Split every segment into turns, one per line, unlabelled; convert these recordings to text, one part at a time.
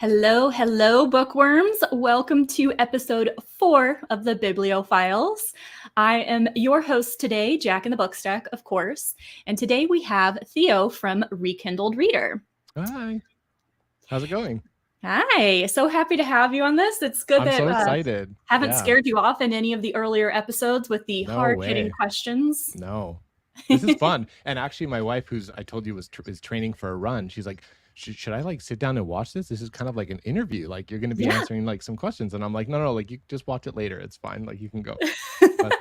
Hello, hello, bookworms. Welcome to episode 4 of the Biblio Files. I am your host today, Jack in the Bookstack, of course. And today we have Theo from Rekindled Reader.
Hi. How's it going?
Hi. So happy to have you on this. It's good
I'm
that
so excited.
haven't
Yeah.
scared you off in any of the earlier episodes with the
No
hard-hitting
way.
questions.
No. This is fun. And actually, my wife, who's I told you is training for a run, she's like, should I like sit down and watch this? This is kind of like an interview. Like you're going to be
Yeah.
answering like some questions. And I'm like, no, like you just watch it later. It's fine. Like you can go.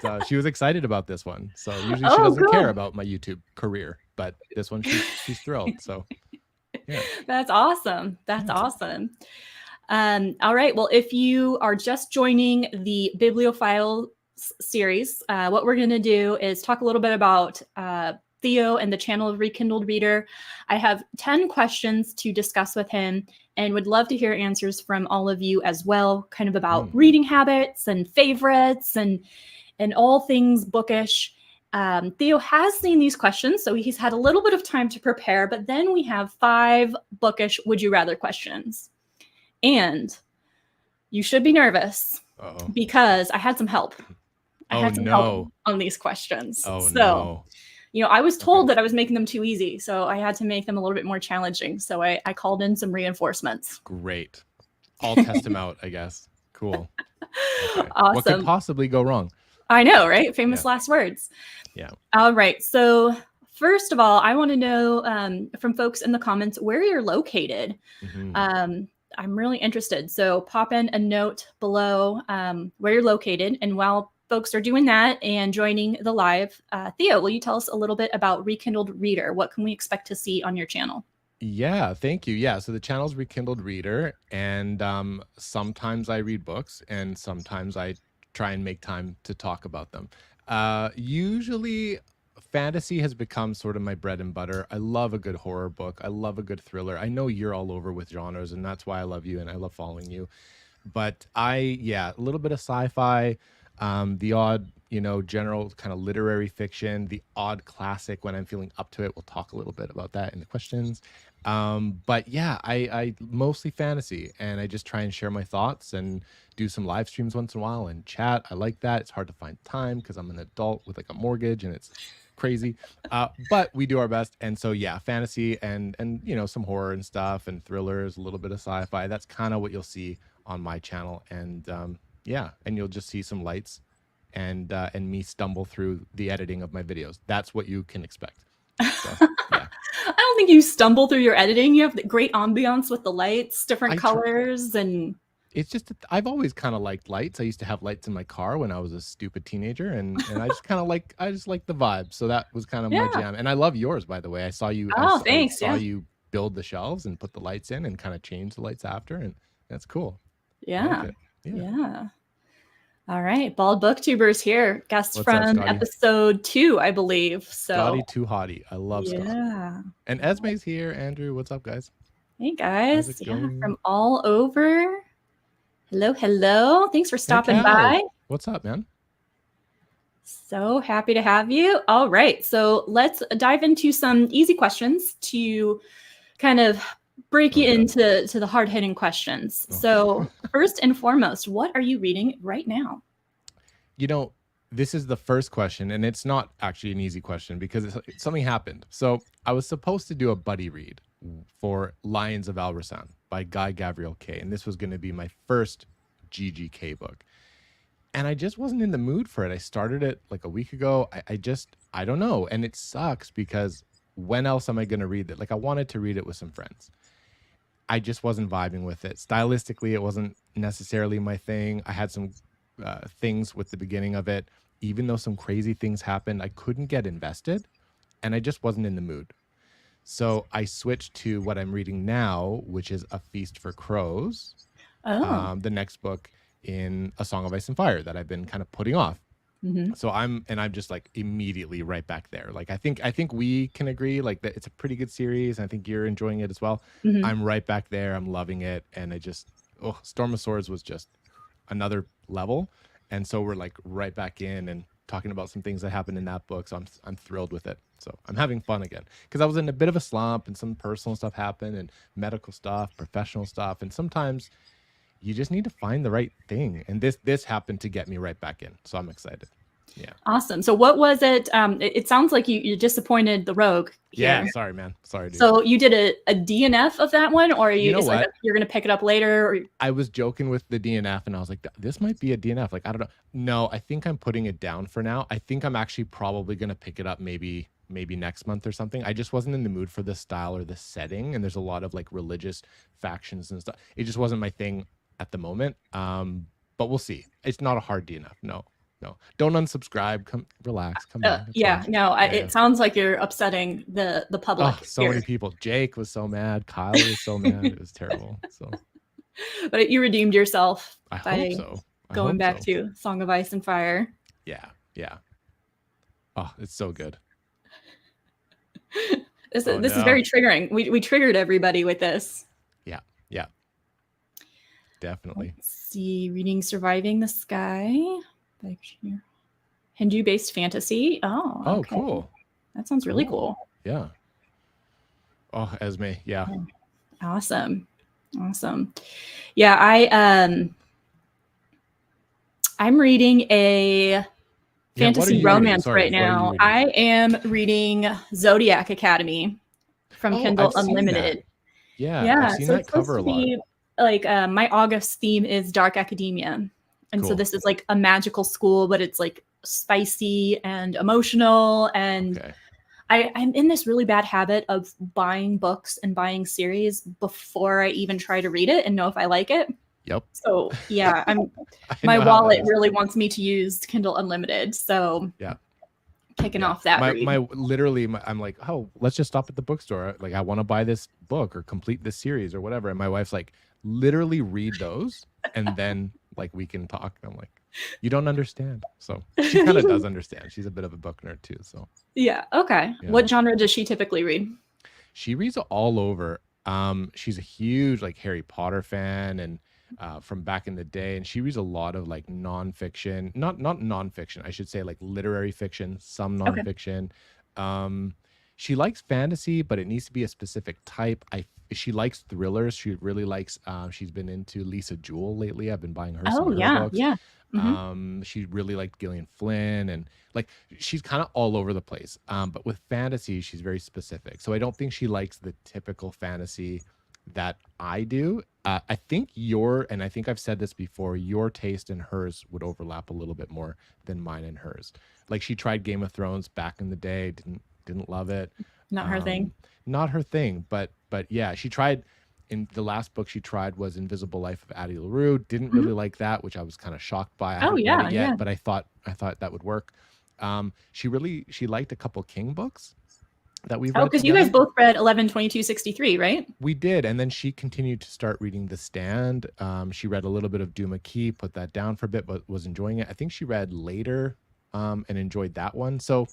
But she was excited about this one. So usually she
Oh,
doesn't care
good.
about my YouTube career, but this one she's thrilled. So yeah.
That's awesome. That's
Yeah.
awesome. All right. Well, if you are just joining the Biblio Files series, what we're going to do is talk a little bit about Theo and the channel of Rekindled Reader. I have 10 questions to discuss with him and would love to hear answers from all of you as well, kind of about reading habits and favorites and all things bookish. Theo has seen these questions, so he's had a little bit of time to prepare, but then we have 5 bookish would you rather questions. And you should be nervous because I had some help. I had some help on these questions. I was told that I was making them too easy, so I had to make them a little bit more challenging. So I called in some reinforcements.
Great. I'll test them out, I guess. Cool. Okay.
Awesome.
What could possibly go wrong?
I know, right? Famous last words.
Yeah.
All right. So first of all, I want to know from folks in the comments where you're located. I'm really interested. So pop in a note below where you're located. And while folks are doing that and joining the live, Theo, will you tell us a little bit about Rekindled Reader? What can we expect to see on your channel?
Yeah, thank you. Yeah, so the channel's Rekindled Reader, and sometimes I read books, and sometimes I try and make time to talk about them. Usually fantasy has become sort of my bread and butter. I love a good horror book. I love a good thriller. I know you're all over with genres, and that's why I love you and I love following you. But a little bit of sci-fi, the odd, general kind of literary fiction, the odd classic when I'm feeling up to it. We'll talk a little bit about that in the questions. But yeah, I mostly fantasy, and I just try and share my thoughts and do some live streams once in a while and chat. I like that. It's hard to find time because I'm an adult with like a mortgage and it's crazy. But we do our best. And so yeah, fantasy and some horror and stuff and thrillers, a little bit of sci-fi. That's kind of what you'll see on my channel. And and you'll just see some lights and me stumble through the editing of my videos. That's what you can expect. So, yeah.
I don't think you stumble through your editing. You have the great ambiance with the lights, different colors, and
it's just I've always kind of liked lights. I used to have lights in my car when I was a stupid teenager, and I just kind of like the vibe. So that was kind of my jam. And I love yours, by the way. I saw you.
Oh, thanks.
I saw you build the shelves and put the lights in and kind of change the lights after, and that's cool.
Yeah. Like yeah. All right, Bald Booktubers here, guest from episode 2, I believe. So
Scotty too hottie. I love Scott.
Yeah.
And Esme's here. Andrew, what's up, guys?
Hey guys. Yeah, from all over. Hello, hello. Thanks for stopping by.
What's up, man?
So happy to have you. All right, so let's dive into some easy questions to kind of break you into the hard-hitting questions. So first and foremost, what are you reading right now?
This is the first question, and it's not actually an easy question because something happened. So I was supposed to do a buddy read for Lions of Alrasan by Guy Gavriel Kay, and this was going to be my first GGK book. And I just wasn't in the mood for it. I started it like a week ago. I don't know. And it sucks because when else am I going to read it? Like I wanted to read it with some friends. I just wasn't vibing with it. Stylistically, it wasn't necessarily my thing. I had some things with the beginning of it. Even though some crazy things happened, I couldn't get invested and I just wasn't in the mood. So I switched to what I'm reading now, which is A Feast for Crows, the next book in A Song of Ice and Fire that I've been kind of putting off. So I'm just like immediately right back there. Like I think we can agree like that it's a pretty good series. And I think you're enjoying it as well. I'm right back there. I'm loving it. And Storm of Swords was just another level. And so we're like right back in and talking about some things that happened in that book. So I'm thrilled with it. So I'm having fun again because I was in a bit of a slump and some personal stuff happened and medical stuff, professional stuff. And sometimes you just need to find the right thing. And this happened to get me right back in. So I'm excited. Yeah.
Awesome. So what was it? It sounds like you disappointed the rogue here.
Yeah. Sorry, man. Sorry, dude.
So you did a DNF of that one, or
You know what?
like you're going to pick it up later? Or...
I was joking with the DNF and I was like, this might be a DNF. Like, I don't know. No, I think I'm putting it down for now. I think I'm actually probably going to pick it up maybe next month or something. I just wasn't in the mood for this style or this setting. And there's a lot of like religious factions and stuff. It just wasn't my thing at the moment. But we'll see. It's not a hard DNF. No. Don't unsubscribe. Come relax. Come back.
Yeah, fine. No, it sounds like you're upsetting the public.
Oh, so many people. Jake was so mad. Kyle was so mad. It was terrible. So,
but you redeemed yourself.
I hope so.
Going back to Song of Ice and Fire.
Yeah. Oh, it's so good.
This is very triggering. We triggered everybody with this.
Yeah. Definitely.
Let's see, reading Surviving the Sky. Hindu-based fantasy. Oh, okay.
Cool.
That sounds really cool.
Yeah. Oh, Esme. Yeah.
Awesome. Yeah, I'm reading a fantasy romance right now. I am reading Zodiac Academy from Kindle Unlimited.
Yeah. I've seen that cover a lot.
Like my August theme is dark academia. And so this is like a magical school, but it's like spicy and emotional. And I'm in this really bad habit of buying books and buying series before I even try to read it and know if I like it.
Yep.
So yeah, my wallet really wants me to use Kindle Unlimited. So kicking off that read.
I'm like, oh, let's just stop at the bookstore. Like, I want to buy this book or complete this series or whatever. And my wife's like, literally read those and then like we can talk. I'm like, you don't understand. So she kind of does understand. She's a bit of a book nerd too. So
yeah. Okay. Yeah. What genre does she typically read?
She reads all over. She's a huge like Harry Potter fan and from back in the day, and she reads a lot of like nonfiction, not nonfiction, I should say, like literary fiction, some nonfiction. She likes fantasy, but it needs to be a specific type. She likes thrillers. She really likes. She's been into Lisa Jewell lately. I've been buying her some of her books. Mm-hmm. She really liked Gillian Flynn, and like she's kind of all over the place. But with fantasy, she's very specific. So I don't think she likes the typical fantasy that I do. I think and I think I've said this before, your taste and hers would overlap a little bit more than mine and hers. Like she tried Game of Thrones back in the day, didn't love it.
Not her thing.
Not her thing, but yeah, she tried. In the last book she tried was Invisible Life of Addie LaRue. Didn't really like that, which I was kind of shocked by. I haven't read it yet, but I thought that would work. She liked a couple King books that we've read.
Because you guys both read 11/22/63, right?
We did, and then she continued to start reading The Stand. She read a little bit of Duma Key, put that down for a bit, but was enjoying it. I think she read Later and enjoyed that one. So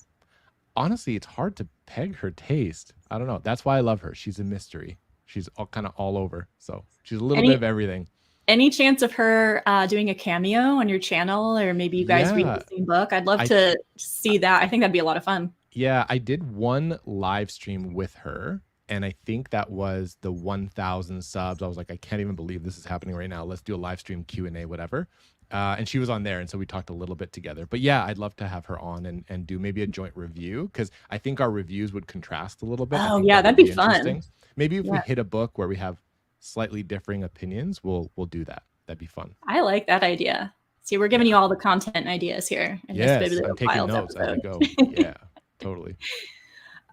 honestly, it's hard to peg her taste. I don't know. That's why I love her. She's a mystery. She's kind of all over. So she's a little bit of everything.
Any chance of her doing a cameo on your channel, or maybe you guys read the same book? I'd love to see that. I think that'd be a lot of fun.
Yeah, I did one live stream with her, and I think that was the 1,000 subs. I was like, I can't even believe this is happening right now. Let's do a live stream Q&A, whatever. And she was on there, and so we talked a little bit together. But yeah, I'd love to have her on and do maybe a joint review, because I think our reviews would contrast a little bit.
Oh yeah, that'd be fun.
Maybe if we hit a book where we have slightly differing opinions, we'll do that. That'd be fun.
I like that idea. See, we're giving you all the content ideas here.
Yes, I'm taking notes as I go. Yeah, totally.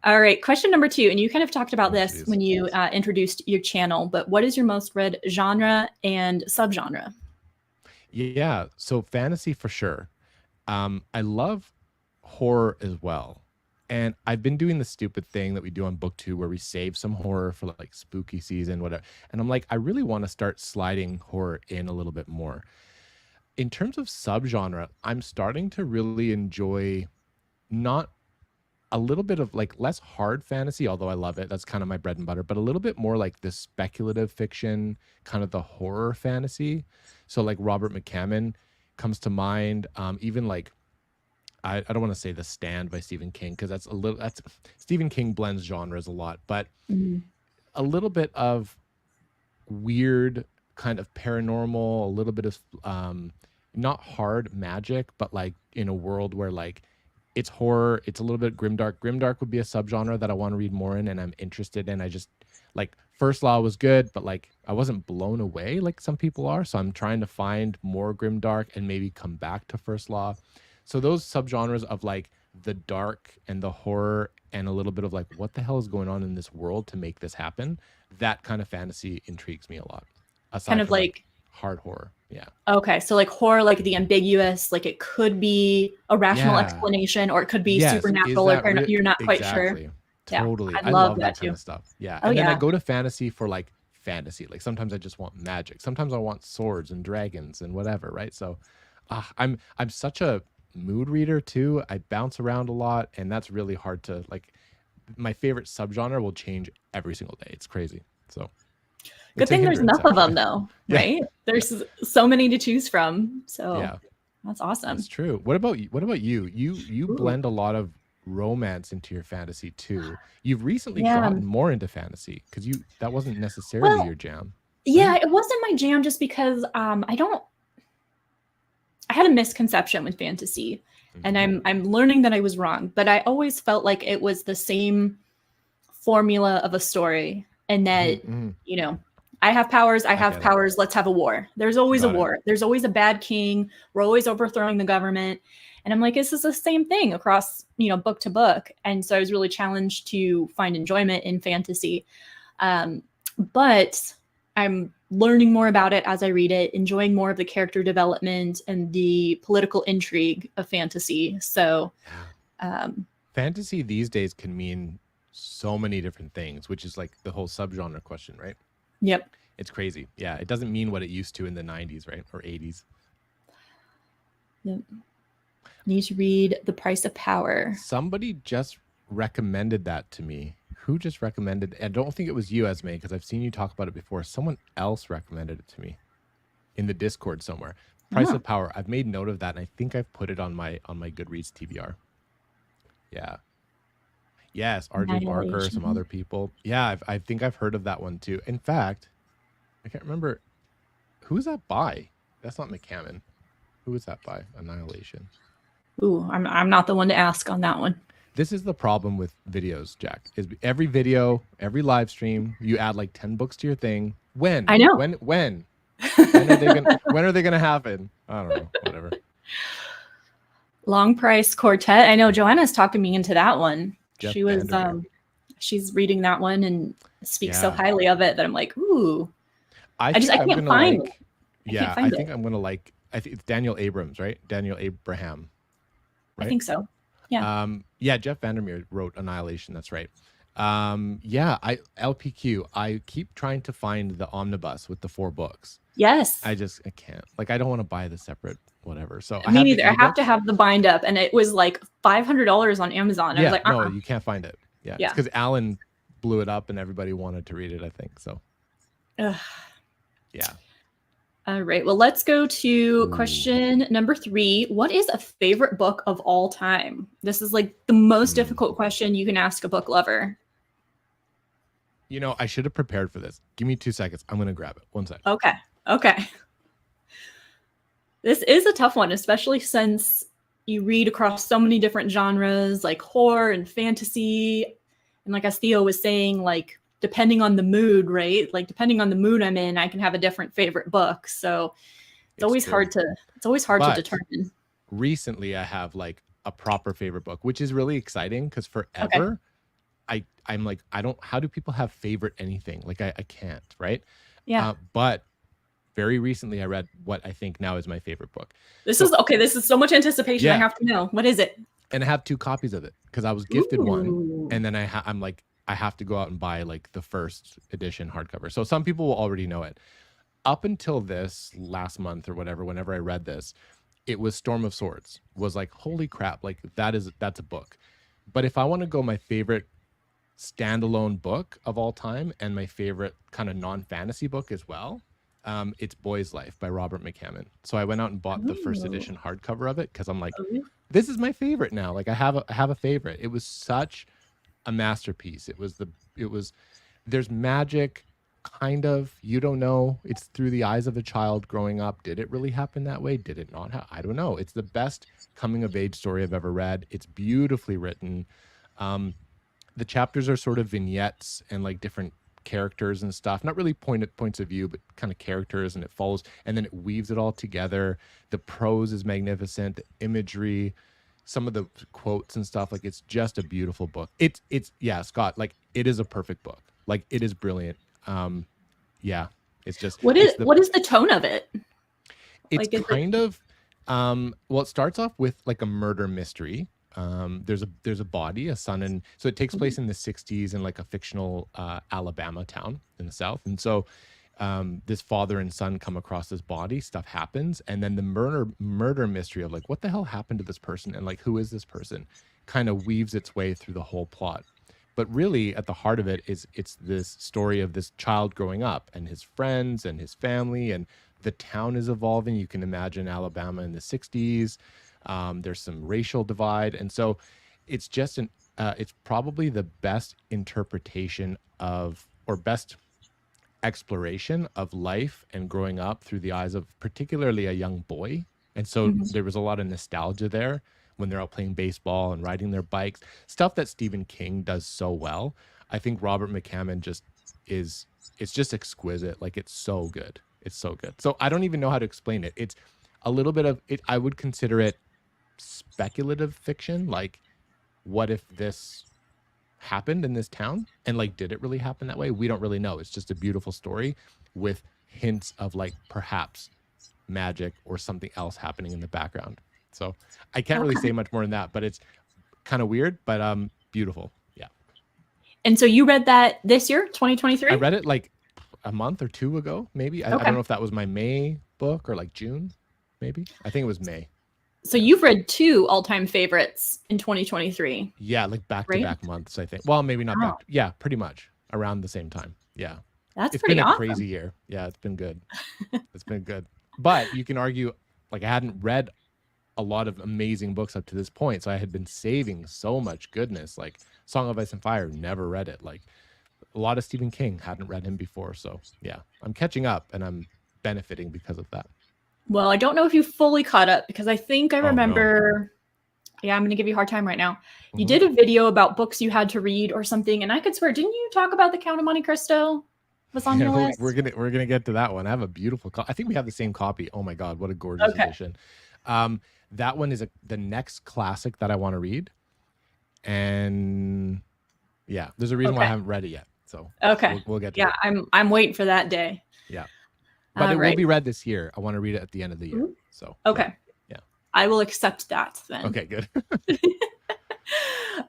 All right, question number 2, and you kind of talked about this when you introduced your channel, but what is your most read genre and subgenre?
Yeah, so fantasy for sure. I love horror as well. And I've been doing the stupid thing that we do on book 2 where we save some horror for like spooky season, whatever. And I'm like, I really want to start sliding horror in a little bit more. In terms of subgenre, I'm starting to really enjoy not a little bit of like less hard fantasy, although I love it. That's kind of my bread and butter, but a little bit more like the speculative fiction, kind of the horror fantasy. So like Robert McCammon comes to mind. Even like I don't want to say The Stand by Stephen King, because that's Stephen King blends genres a lot, but
Mhm.
a little bit of weird kind of paranormal, a little bit of not hard magic, but like in a world where like it's horror, it's a little bit grimdark. Grimdark would be a subgenre that I want to read more in and I'm interested in. I just like First Law was good, but like I wasn't blown away like some people are. So I'm trying to find more grimdark and maybe come back to First Law. So those subgenres of like the dark and the horror and a little bit of like what the hell is going on in this world to make this happen, that kind of fantasy intrigues me a lot,
Kind
aside
of
from like
like,
hard horror. Yeah.
okay, so like horror, like the ambiguous, like it could be a rational
Yeah.
explanation or it could be
Yes. Is
supernatural or
that real?
you're not quite sure.
Exactly.
Yeah,
Totally.
I
I
love
love
that
that kind
too.
of stuff. Yeah.
Oh
And then I
yeah.
go to fantasy for like fantasy. Like sometimes I just want magic. Sometimes I want swords and dragons and whatever, right? So I'm such a mood reader too. I bounce around a lot and that's really hard to like my favorite subgenre will change every single day. It's crazy. So
Good
it's a
thing there's
hindrance
enough of them
actually.
though,
Yeah.
right?
Yeah.
There's so many to choose from. So
Yeah.
that's
That's
awesome.
true. What about you? What about you? You
Ooh.
blend a lot of romance into your fantasy too. You've recently
Yeah.
gotten more into fantasy because you that wasn't necessarily
Well,
your jam,
yeah,
right?
it wasn't my jam just because I had a misconception with fantasy and
Hmm.
I'm learning that I was wrong, but I always felt like it was the same formula of a story and
Hmm.
that,
Hmm.
you know, I have powers, I
I
have
get it.
powers, let's have a war. There's always a
Got it.
war. There's always a bad king. We're always overthrowing the government. And I'm like, this is the same thing across, book to book. And so I was really challenged to find enjoyment in fantasy. But I'm learning more about it as I read it, enjoying more of the character development and the political intrigue of fantasy. So,
Yeah.
um,
Fantasy these days can mean so many different things, which is like the whole subgenre question, right?
yep.
It's crazy. Yeah, it doesn't mean what it used to in the 90s, right? Or 80s.
Yep. Need to read The Price of Power.
Somebody just recommended that to me. Who just recommended? I don't think it was you, Esme, because I've seen you talk about it before. Someone else recommended it to me in the Discord somewhere. Price
Oh,
of Power. I've made note of that, and I think I've put it on my Goodreads TBR. Yeah. Yes, RJ Barker, some
Annihilation.
other people. Yeah, I think I've heard of that one too. In fact, I can't remember who's that by. That's not McCammon. Who is that by? Annihilation.
Ooh, I'm not the one to ask on that one.
This is the problem with videos, Jack. Is every video, every live stream, you add like 10 books to your thing. When?
I know.
When are they gonna happen? I don't know. Whatever.
Long Price Quartet. I know Joanna's talking me into that one.
Jeff
She was
Vandermeer.
she's reading that one and speaks so
Yeah.
highly of it that I'm like, ooh.
I
I
think I'm
can't
gonna
find
like.
it. I
Yeah,
can't
I
find
think
it.
I'm gonna like. I think it's Daniel Abrams, right? Daniel Abraham,
I
right?
think so. Yeah.
Yeah, Jeff Vandermeer wrote Annihilation. That's right. Yeah, LPQ. I keep trying to find the omnibus with the 4 books.
Yes.
I can't. Like, I don't want to buy the separate whatever. So I
Me
have
neither.
the
I have to
ebooks.
have the bind up and it was like $500 on Amazon. I was
Yeah,
like,
no, you can't find it. Yeah,
Yeah.
it's because Alan blew it up and everybody wanted to read it. I think so.
Ugh.
Yeah.
All right. Well, let's go to
Ooh.
question number 3. What is a favorite book of all time? This is like the most difficult question you can ask a book lover.
You know, I should have prepared for this. Give me 2 seconds. I'm gonna grab it. 1 sec.
Okay. This is a tough one, especially since you read across so many different genres like horror and fantasy. And like as Theo was saying, like depending on the mood, right? Like depending on the mood I'm in, I can have a different favorite book. So it's always
true.
hard to determine.
Recently, I have like a proper favorite book, which is really exciting because forever I'm like, how do people have favorite anything? Like I can't, right?
Yeah.
But very recently I read what I think now is my favorite book.
This is so much anticipation.
Yeah.
I have to know. What is it?
And I have 2 copies of it because I was gifted one.
Ooh.
And then I'm like, I have to go out and buy like the first edition hardcover. So some people will already know it. Up until this last month or whatever, whenever I read this, it was Storm of Swords. Was like, holy crap, like that's a book. But if I want to go my favorite standalone book of all time and my favorite kind of non-fantasy book as well, It's Boy's Life by Robert McCammon. So I went out and bought the first
Ooh.
edition hardcover of it because I'm like,
Ooh.
this is my favorite now. Like I have a favorite. It was such a masterpiece. It was there's magic, kind of. You don't know. It's through the eyes of a child growing up. Did it really happen that way? Did it not? I don't know. It's the best coming of age story I've ever read. It's beautifully written. The chapters are sort of vignettes and like different characters and stuff, not really points of view, but kind of characters, and it follows and then it weaves it all together. The prose is magnificent, the imagery, some of the quotes and stuff. Like, it's just a beautiful book. It's yeah, Scott, like, it is a perfect book. Like, it is brilliant. Yeah, it's just
What is the tone of it?
it's
Like,
kind of well, it starts off with like a murder mystery. There's a body, a son, and so it takes place in the 60s in like a fictional Alabama town in the South. And so this father and son come across this body, stuff happens, and then the murder mystery of like, what the hell happened to this person and like, who is this person, kind of weaves its way through the whole plot. But really at the heart of it is it's this story of this child growing up and his friends and his family, and the town is evolving. You can imagine Alabama in the 60s. There's some racial divide. And so it's just it's probably the best interpretation of, or best exploration of life and growing up through the eyes of particularly a young boy. And so there was a lot of nostalgia there when they're out playing baseball and riding their bikes, stuff that Stephen King does so well. I think Robert McCammon it's just exquisite. Like, it's so good. It's so good. So I don't even know how to explain it. It's a little bit of it. I would consider it speculative fiction. Like, what if this happened in this town, and like, did it really happen that way? We don't really know. It's just a beautiful story with hints of like perhaps magic or something else happening in the background. So I can't really say much more than that, but it's kind of weird, but beautiful. Yeah.
And so you read that this year, 2023?
I read it like a month or two ago, maybe. I don't know if that was my May book or like June, maybe. I think it was May.
So you've read 2 all-time favorites in 2023.
Yeah, like back-to-back months, I think. Well, maybe not back. Yeah, pretty much around the same time. Yeah.
That's
it's
pretty
been a
awesome.
crazy year. Yeah, it's been good. It's been good. But you can argue, like, I hadn't read a lot of amazing books up to this point, so I had been saving so much goodness. Like Song of Ice and Fire, never read it. Like, a lot of Stephen King, hadn't read him before. So yeah, I'm catching up and I'm benefiting because of that.
Well, I don't know if you fully caught up, because I think I remember. Yeah, I'm going to give you a hard time right now. You did a video about books you had to read or something, and I could swear, didn't you talk about The Count of Monte Cristo? Was on your list.
We're gonna get to that one. I have a beautiful I think we have the same copy. Oh my god, what a gorgeous edition. That one is the next classic that I want to read, and yeah, there's a reason why I haven't read it yet. So we'll get to it.
I'm waiting for that day.
Yeah, but it will be read this year. I want to read it at the end of the year. So yeah, I
will accept that then.
Okay, good.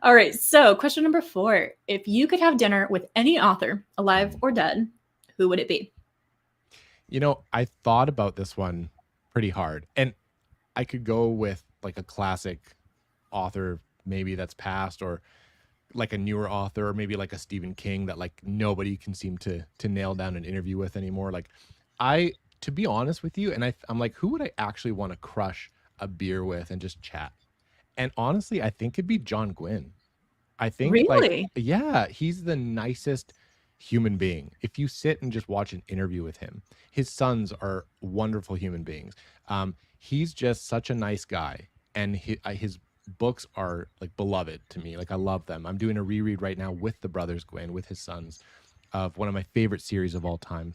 All right, so question number 4: if you could have dinner with any author, alive or dead, who would it be?
You know, I thought about this one pretty hard, and I could go with like a classic author, maybe that's passed, or like a newer author, or maybe like a Stephen King that like nobody can seem to nail down an interview with anymore. Like, to be honest with you, and I'm like, who would I actually want to crush a beer with and just chat? And honestly, I think it'd be John Gwynne. I think,
really?
Like, yeah, he's the nicest human being. If you sit and just watch an interview with him, his sons are wonderful human beings. He's just such a nice guy, and his books are like beloved to me. Like, I love them. I'm doing a reread right now with the brothers Gwynne, with his sons, of one of my favorite series of all time,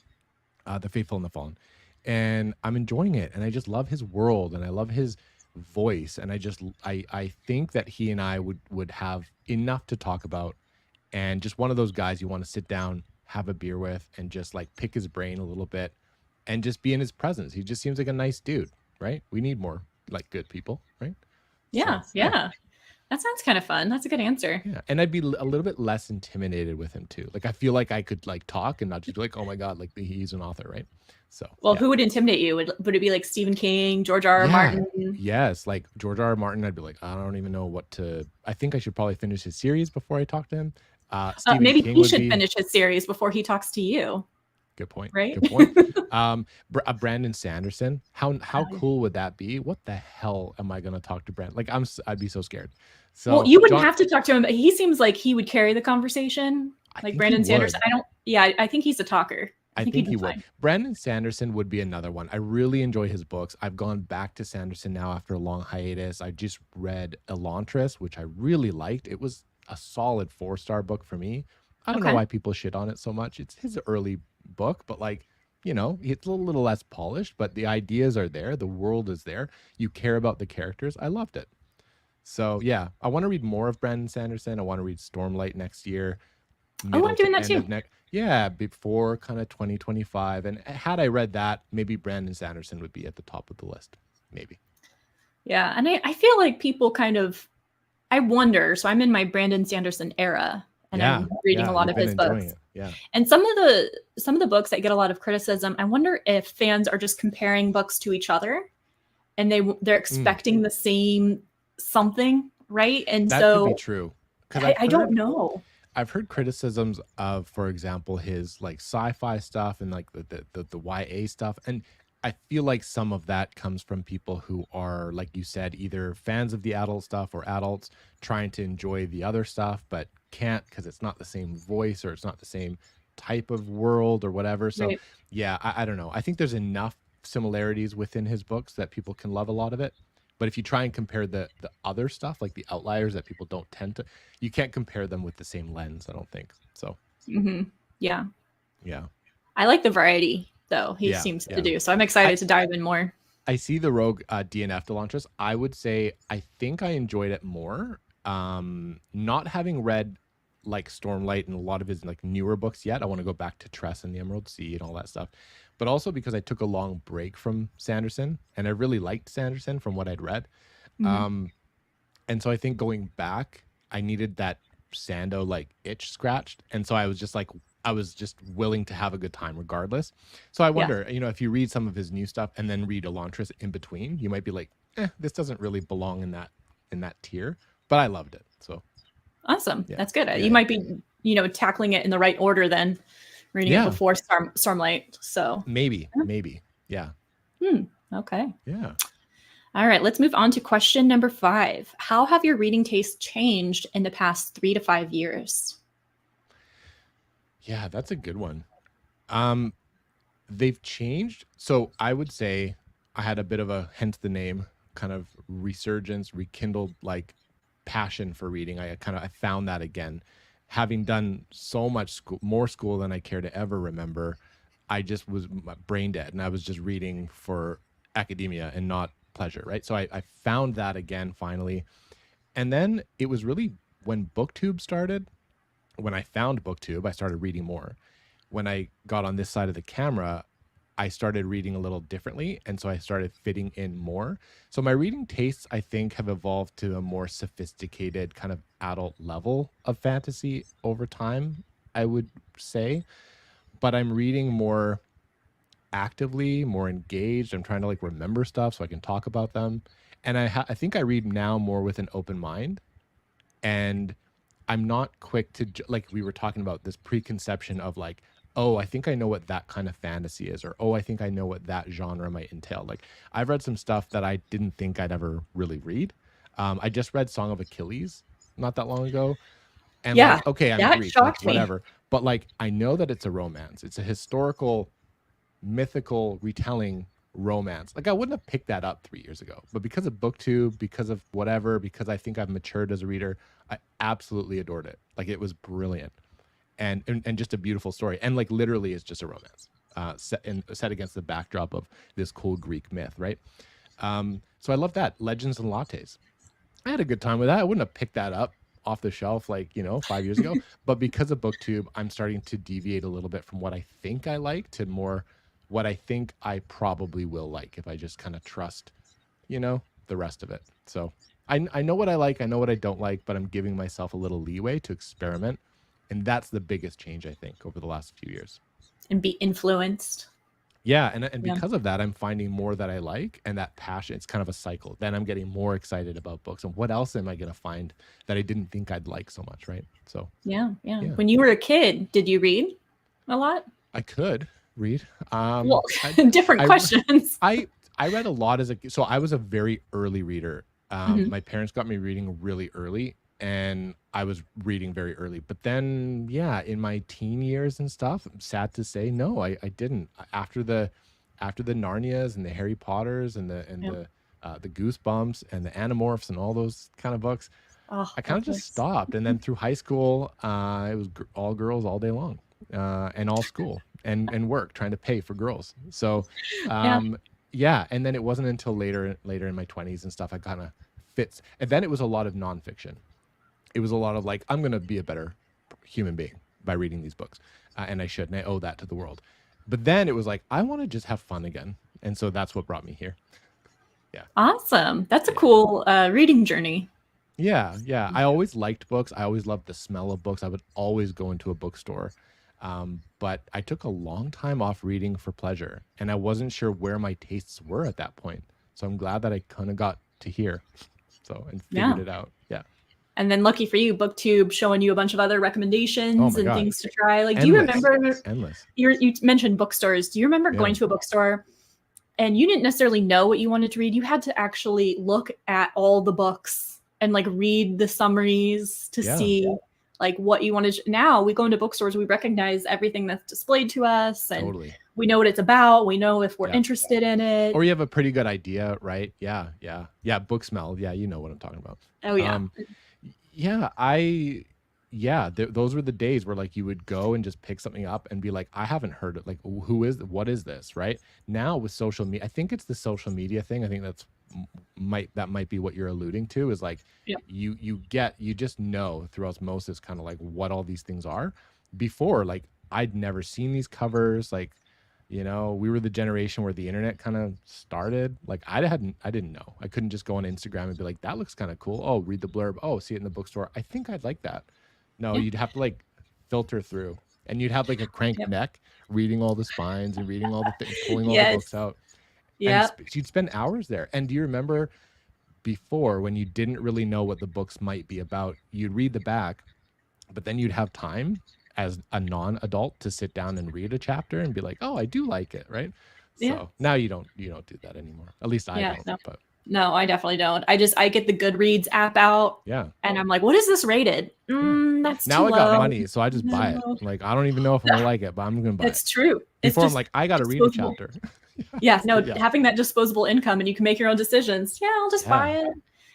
The Faithful and the Fallen, and I'm enjoying it. And I just love his world, and I love his voice, and I think that he and I would have enough to talk about, and just one of those guys you want to sit down, have a beer with, and just like pick his brain a little bit and just be in his presence. He just seems like a nice dude, right? We need more like good people, right?
Yeah, so, yeah. That sounds kind of fun. That's a good answer.
Yeah, and I'd be a little bit less intimidated with him too. Like, I feel like I could like talk and not just be like, oh my god, like he's an author, right? So
well, who would intimidate you? Would it be like Stephen King, George R.R. Martin?
Yes, like George R.R. Martin. I'd be like, I don't even know what to. I think I should probably finish his series before I talk to him.
Maybe he should finish his series before he talks to you.
Good point.
right?
Good point. Brandon Sanderson. How cool would that be? What the hell am I going to talk to Brandon? Like I'd be so scared.
Well,
So
you wouldn't
John,
have to talk to him. He seems like he would carry the conversation,
I
like
think he
Brandon Sanderson.
would.
I think he's a talker. I
I
think he'd
think
be
he would.
fine.
Brandon Sanderson would be another one. I really enjoy his books. I've gone back to Sanderson now after a long hiatus. I just read Elantris, which I really liked. It was a solid 4-star book for me. I don't know
Okay.
why people shit on it so much. It's his early book, but like, you know, it's a little less polished, but the ideas are there. The world is there. You care about the characters. I loved it. So yeah, I want to read more of Brandon Sanderson. I want to read Stormlight next year,
Oh, I'm
middle
doing
to
that
end
too.
of next. Yeah, before kind of 2025. And had I read that, maybe Brandon Sanderson would be at the top of the list. Maybe.
Yeah, and I feel like people kind of, I wonder. So I'm in my Brandon Sanderson era, and
Yeah.
I'm reading a
Yeah.
lot
You've
of
been
his
enjoying
books.
it. Yeah.
And some of the books that get a lot of criticism, I wonder if fans are just comparing books to each other, and they're expecting the same something, right? And
That could be
so
true. Because
I don't know.
I've heard criticisms of, for example, his like sci-fi stuff and like the YA stuff, and I feel like some of that comes from people who are, like you said, either fans of the adult stuff or adults trying to enjoy the other stuff, but can't because it's not the same voice or it's not the same type of world or whatever. So
Right.
yeah, I don't know. I think there's enough similarities within his books that people can love a lot of it. But if you try and compare the other stuff, like the outliers that people don't tend to, you can't compare them with the same lens, I don't think. So
Yeah.
yeah.
I like the variety, though, he
Yeah.
seems to
Yeah.
do. So I'm excited to dive in more.
I see the Rogue DNF Elantris. I would say I think I enjoyed it more. Not having read like Stormlight and a lot of his like newer books yet. I want to go back to Tress and the Emerald Sea and all that stuff. But also because I took a long break from Sanderson and I really liked Sanderson from what I'd read. And so I think going back, I needed that Sando like itch scratched. And so I was just willing to have a good time regardless. So I wonder, you know, if you read some of his new stuff and then read Elantris in between, you might be like, this doesn't really belong in that tier. But I loved it. So
Awesome.
yeah.
That's good.
Yeah,
You might be, tackling it in the right order then, reading it before Stormlight. So
maybe. Yeah.
Okay.
Yeah.
All right. Let's move on to question number 5. How have your reading tastes changed in the past 3 to 5 years?
Yeah, that's a good one. They've changed. So I would say I had a bit of a, hence the name, kind of resurgence, rekindled like passion for reading. I found that again. Having done so much more school than I care to ever remember, I just was brain dead and I was just reading for academia and not pleasure, right? So I found that again finally. And then it was really when BookTube started. When I found BookTube, I started reading more. When I got on this side of the camera, I started reading a little differently. And so I started fitting in more. So my reading tastes, I think, have evolved to a more sophisticated kind of adult level of fantasy over time, I would say. But I'm reading more actively, more engaged. I'm trying to like remember stuff so I can talk about them. And I think I read now more with an open mind. And I'm not quick to, like we were talking about, this preconception of like, oh, I think I know what that kind of fantasy is, or oh, I think I know what that genre might entail. Like I've read some stuff that I didn't think I'd ever really read. I just read Song of Achilles not that long ago. And
Yeah,
like, okay, I'm
that
Greek, like
shocked me.
whatever. But like, I know that it's a romance. It's a historical, mythical retelling romance. Like I wouldn't have picked that up 3 years ago, but because of BookTube, because of whatever, because I think I've matured as a reader, I absolutely adored it. Like it was brilliant and just a beautiful story. And like literally it's just a romance set against the backdrop of this cool Greek myth, right? So I love that. Legends and Lattes. I had a good time with that. I wouldn't have picked that up off the shelf like, 5 years ago. But because of BookTube, I'm starting to deviate a little bit from what I think I like to more what I think I probably will like if I just kind of trust, the rest of it. So I know what I like, I know what I don't like, but I'm giving myself a little leeway to experiment. And that's the biggest change, I think, over the last few years.
And be influenced.
Yeah. And because of that, I'm finding more that I like and that passion. It's kind of a cycle. Then I'm getting more excited about books. And what else am I going to find that I didn't think I'd like so much, right? So
Yeah. When you were a kid, did you read a lot?
I could. read.
Well,
I,
different
I,
questions.
I read a lot as a, so I was a very early reader.
Mhm.
My parents got me reading really early, and I was reading very early. But then, yeah, in my teen years and stuff, I'm sad to say, no, I didn't. After the Narnias and the Harry Potters and
Yeah.
the Goosebumps and the Animorphs and all those kind of books,
Oh,
I kind
love
of just
books.
stopped. And then through high school, it was all girls all day long, and all school and work trying to pay for girls. So,
Yeah.
yeah. And then it wasn't until later in my 20s and stuff, I kind of fits. And then it was a lot of nonfiction. It was a lot of like, I'm going to be a better human being by reading these books. And I should, and I owe that to the world. But then it was like, I want to just have fun again. And so that's what brought me here. Yeah.
Awesome. That's a
Yeah.
cool reading journey.
Yeah, yeah. I always liked books. I always loved the smell of books. I would always go into a bookstore. But I took a long time off reading for pleasure, and I wasn't sure where my tastes were at that point. So I'm glad that I kind of got to here, and figured
Yeah.
it out. Yeah.
And then lucky for you, BookTube showing you a bunch of other
Oh
recommendations
my
and
God.
things to try. Like, do you
Endless.
remember
Endless.
you mentioned bookstores? Do you remember
Yeah.
going to a bookstore and you didn't necessarily know what you wanted to read? You had to actually look at all the books and like read the summaries to
Yeah.
see like what you wanted. Now we go into bookstores, we recognize everything that's displayed to us, and
Totally.
we know what it's about. We know if we're
Yeah.
interested in it.
Or you have a pretty good idea, right? Yeah, yeah, yeah. Book smell. Yeah, you know what I'm talking about.
Oh yeah.
Yeah, those were the days where like you would go and just pick something up and be like, I haven't heard it. Like, what is this? Right now with social media, I think it's the social media thing. I think that might be what you're alluding to, is like,
Yeah.
you just know through osmosis kind of like what all these things are. Before, like, I'd never seen these covers. Like, we were the generation where the internet kind of started. Like, I didn't know. I couldn't just go on Instagram and be like, that looks kind of cool. Oh, read the blurb. Oh, see it in the bookstore. I think I'd like that. No,
Yeah.
you'd have to like filter through, and you'd have like a cranked
Yep.
neck reading all the spines and reading all the things, pulling all the
Yes.
books out.
Yeah.
And you'd spend hours there. And do you remember before, when you didn't really know what the books might be about, you'd read the back, but then you'd have time as a non-adult to sit down and read a chapter and be like, oh, I do like it, right?
Yeah.
So now you don't do that anymore. At least I don't.
No.
But
No, I definitely don't. I get the Goodreads app out.
yeah.
And I'm like, what is this rated? That's
Now
too
I got
low.
money, so I just buy it. Like, I don't even know if I'm gonna like it, but I'm gonna buy it.
It's true.
Before, I'm
just
like, I gotta read a
disposable.
chapter.
Yeah, no,
Yeah.
having that disposable income and you can make your own decisions. Yeah, I'll just buy it.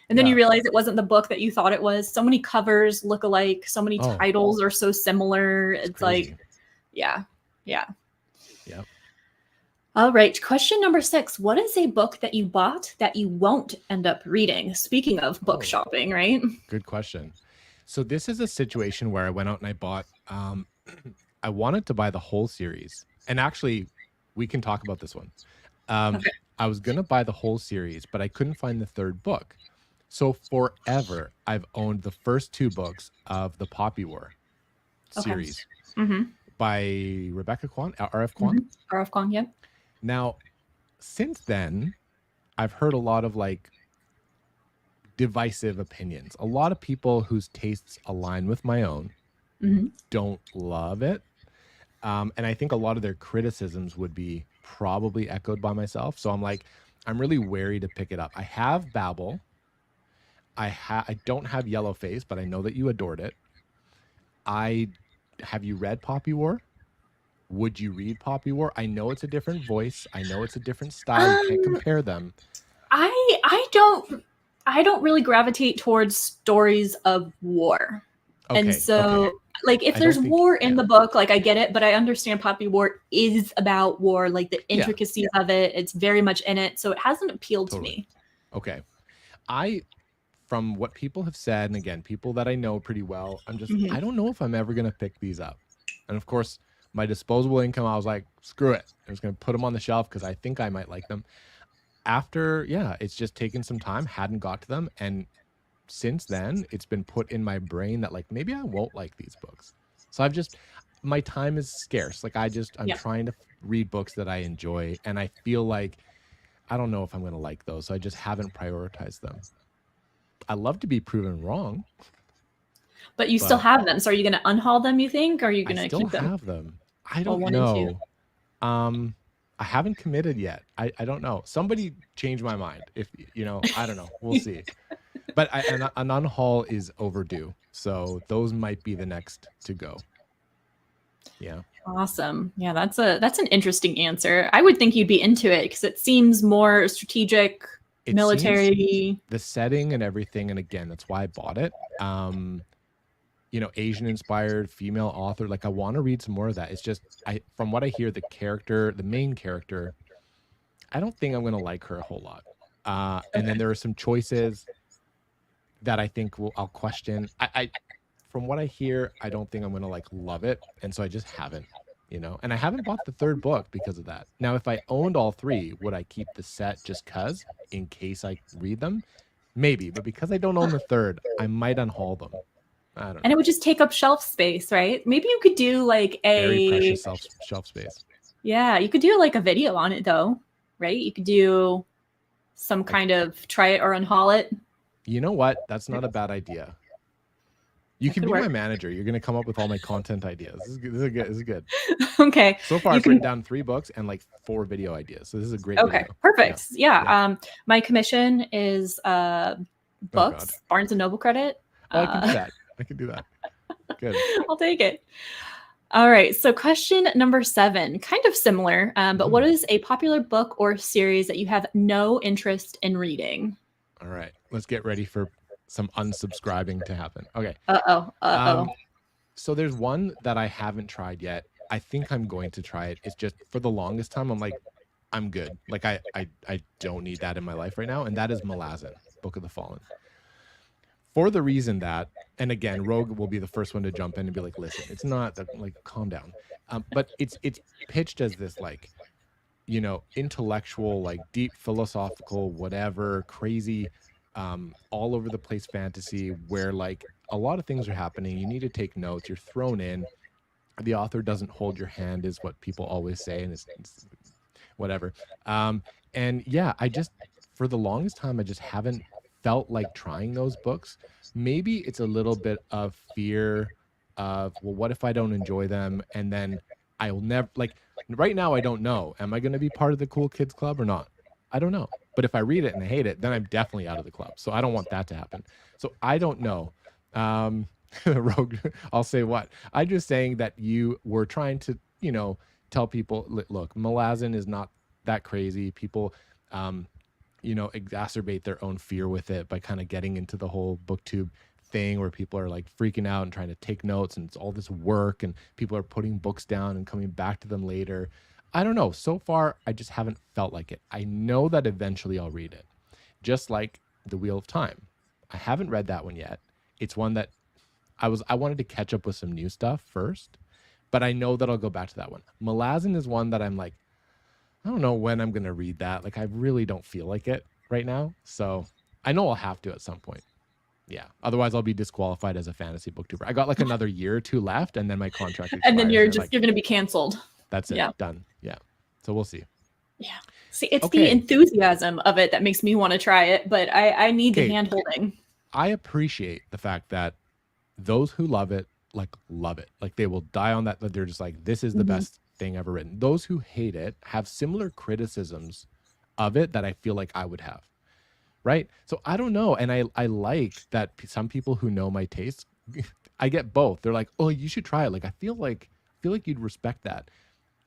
And then
Yeah.
you realize it wasn't the book that you thought it was. So many covers look alike. So many
Oh.
titles are so similar. It's
crazy.
like, yeah.
Yep.
All right. Question number 6. What is a book that you bought that you won't end up reading? Speaking of book shopping, right?
Good question. So this is a situation where I went out and I bought, I wanted to buy the whole series. And actually, we can talk about this one.
Okay.
I was going to buy the whole series, but I couldn't find the third book. So forever, I've owned the first 2 books of the Poppy War series by Rebecca Kwan, R.F. Kwan.
R.F. Kwan, yeah.
Now, since then, I've heard a lot of like divisive opinions. A lot of people whose tastes align with my own don't love it. And I think a lot of their criticisms would be probably echoed by myself. So I'm like, I'm really wary to pick it up. I have Babel. I don't have Yellowface, but I know that you adored it. Have you read Poppy War? Would you read Poppy War? I know it's a different voice. I know it's a different style. You can't compare them.
I don't really gravitate towards stories of war.
Okay,
and so like if there's war in the book, like I get it, but I understand Poppy War is about war, like the intricacies of it. It's very much in it. So it hasn't appealed to me. Okay.
From what people have said, and again, people that I know pretty well, I don't know if I'm ever going to pick these up. And of course, my disposable income, I was like, screw it. I'm just going to put them on the shelf because I think I might like them. After, it's just taken some time, hadn't got to them. And since then, it's been put in my brain that like, maybe I won't like these books. So my time is scarce. Like I'm trying to read books that I enjoy. And I feel like, I don't know if I'm going to like those. So I just haven't prioritized them. I love to be proven wrong.
But you still have them. So are you going to unhaul them, you think? Or are you going to keep them?
I still have them. I don't know. I haven't committed yet. I don't know. Somebody change my mind. If you know, I don't know. We'll see. But an unhaul is overdue, so those might be the next to go. Yeah.
Awesome. Yeah, that's an interesting answer. I would think you'd be into it because it seems more strategic,
It
military.
seems the setting and everything, and again, that's why I bought it. You know, Asian inspired female author. Like I want to read some more of that. It's just from what I hear, the main character, I don't think I'm gonna like her a whole lot. And then there are some choices that I think I'll question. I from what I hear, I don't think I'm gonna like love it, and so I just haven't, you know. And I haven't bought the third book because of that. Now, if I owned all three, would I keep the set just cause in case I read them? Maybe, but because I don't own the third, I might unhaul them. I don't know.
And it would just take up shelf space, right? Maybe you could do like
Very precious shelf space.
Yeah, you could do like a video on it though, right? You could do some kind of try it or unhaul it.
You know what? That's not a bad idea. You can be my manager. You're going to come up with all my content ideas. This is good.
Okay.
So far, I've written down 3 books and like 4 video ideas. So this is a great video.
Perfect. Yeah. My commission is books, Barnes and Noble credit.
Oh, I can do that. I can do that. Good.
I'll take it. All right. So question number 7, kind of similar, but what is a popular book or series that you have no interest in reading?
All right. Let's get ready for some unsubscribing to happen. Okay. So there's one that I haven't tried yet. I think I'm going to try it. It's just for the longest time, I'm like, I'm good. Like I don't need that in my life right now. And that is Malazan, Book of the Fallen. For the reason that, and again, Rogue will be the first one to jump in and be like, listen, it's not like, calm down. But it's pitched as this like, you know, intellectual, like deep philosophical, whatever, crazy, all over the place fantasy where like a lot of things are happening. You need to take notes. You're thrown in. The author doesn't hold your hand is what people always say. And it's whatever. And yeah, for the longest time, I just haven't felt like trying those books. Maybe it's a little bit of fear of, well, what if I don't enjoy them? And then I'll never, like right now, I don't know. Am I going to be part of the cool kids club or not? I don't know. But if I read it and I hate it, then I'm definitely out of the club. So I don't want that to happen. So I don't know. Rogue, I'll say what? I'm just saying that you were trying to, you know, tell people, look, Malazan is not that crazy. People, you know, exacerbate their own fear with it by kind of getting into the whole booktube thing where people are like freaking out and trying to take notes and it's all this work and people are putting books down and coming back to them later. I don't know. So far, I just haven't felt like it. I know that eventually I'll read it. Just like The Wheel of Time. I haven't read that one yet. It's one that I wanted to catch up with some new stuff first, but I know that I'll go back to that one. Malazan is one that I'm like, I don't know when I'm going to read that. Like, I really don't feel like it right now. So I know I'll have to at some point. Yeah. Otherwise, I'll be disqualified as a fantasy booktuber. I got like another year or 2 left, and then my contract expires.
And then you're going to be canceled.
That's it. Yeah. Done. Yeah. So we'll see.
Yeah. See, it's the enthusiasm of it that makes me want to try it, but I need the hand holding.
I appreciate the fact that those who love it, like love it. Like they will die on that. They're just like, this is the best thing ever written. Those who hate it have similar criticisms of it that I feel like I would have. Right. So I don't know. And I like that some people who know my tastes, I get both. They're like, oh, you should try it. Like, I feel like you'd respect that.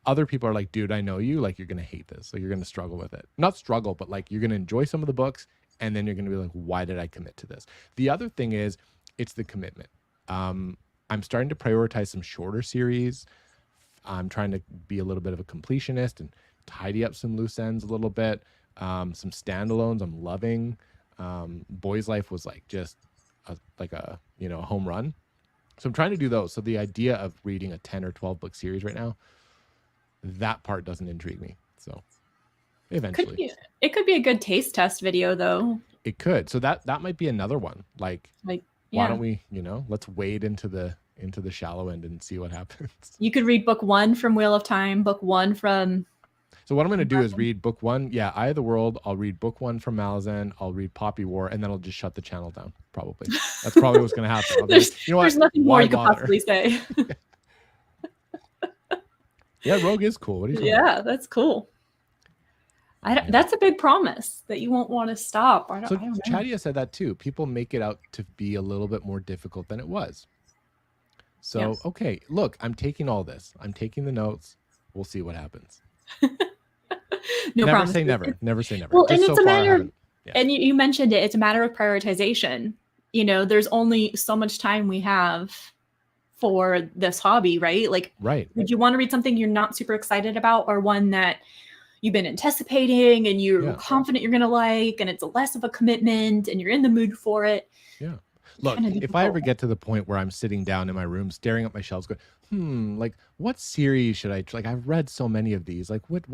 Other people are like, dude, I know you, like, you're going to hate this. So you're going to struggle with it. Not struggle, but like, you're going to enjoy some of the books. And then you're going to be like, why did I commit to this? The other thing is, it's the commitment. I'm starting to prioritize some shorter series. I'm trying to be a little bit of a completionist and tidy up some loose ends a little bit. Some standalones I'm loving. Boy's Life was like just a home run. So I'm trying to do those. So the idea of reading a 10 or 12 book series right now, that part doesn't intrigue me. So eventually.
It could be a good taste test video though.
It could. So that might be another one. Like why don't we, let's wade into the shallow end and see what happens.
You could read book 1 from Wheel of Time, book 1 from...
So what I'm going to do is read book 1. Yeah, Eye of the World. I'll read book 1 from Malazan. I'll read Poppy War, and then I'll just shut the channel down, probably. That's probably what's going to happen.
There's nothing more you could possibly say.
Yeah, Rogue is cool. What are you talking
Yeah, that's cool.
about?
That's a big promise that you won't want to stop. I
So
don't know.
Chadia said that too. People make it out to be a little bit more difficult than it was. So,
Yes.
okay, look, I'm taking all this. I'm taking the notes. We'll see what happens.
No
Never
promises.
say never. Never say never.
Well, and
Just
it's
so
a
far, I
matter of,
haven't. Yeah.
and you mentioned it, it's a matter of prioritization. You know, there's only so much time we have for this hobby, right? Like,
Right.
would you want to read something you're not super excited about, or one that you've been anticipating and you're
Yeah.
confident you're going to like, and it's less of a commitment and you're in the mood for it?
Yeah. Look,
Kind of
if I ever
difficult.
get to the point where I'm sitting down in my room, staring at my shelves, going, like, what series should I like? I've read so many of these. Like, what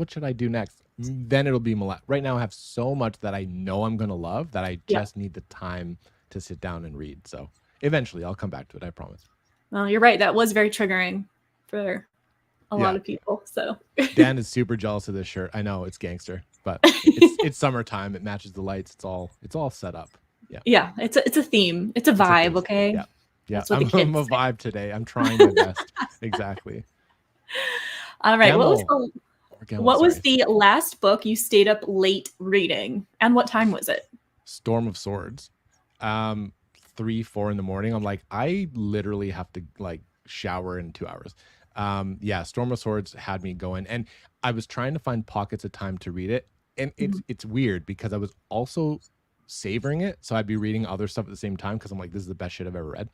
should I do next? Then it'll be right now. I have so much that I know I'm gonna love that I
Yeah.
just need the time to sit down and read. So eventually, I'll come back to it. I promise.
Well, you're right. That was very triggering for a lot of people. So
Dan is super jealous of this shirt. I know it's gangster, but it's summertime. It matches the lights. It's all set up. Yeah.
Yeah, it's a theme. It's a vibe, okay?
Yeah. Yeah.
That's what
I'm
the kids
a
say.
vibe today. I'm trying my best. Exactly.
All right.
Gamble.
What was the last book you stayed up late reading, and what time was it?
Storm of Swords. 3, 4 in the morning. I'm like, I literally have to like shower in 2 hours. Yeah, Storm of Swords had me going, and I was trying to find pockets of time to read it, and it's weird because I was also savoring it, so I'd be reading other stuff at the same time because I'm like, this is the best shit I've ever read.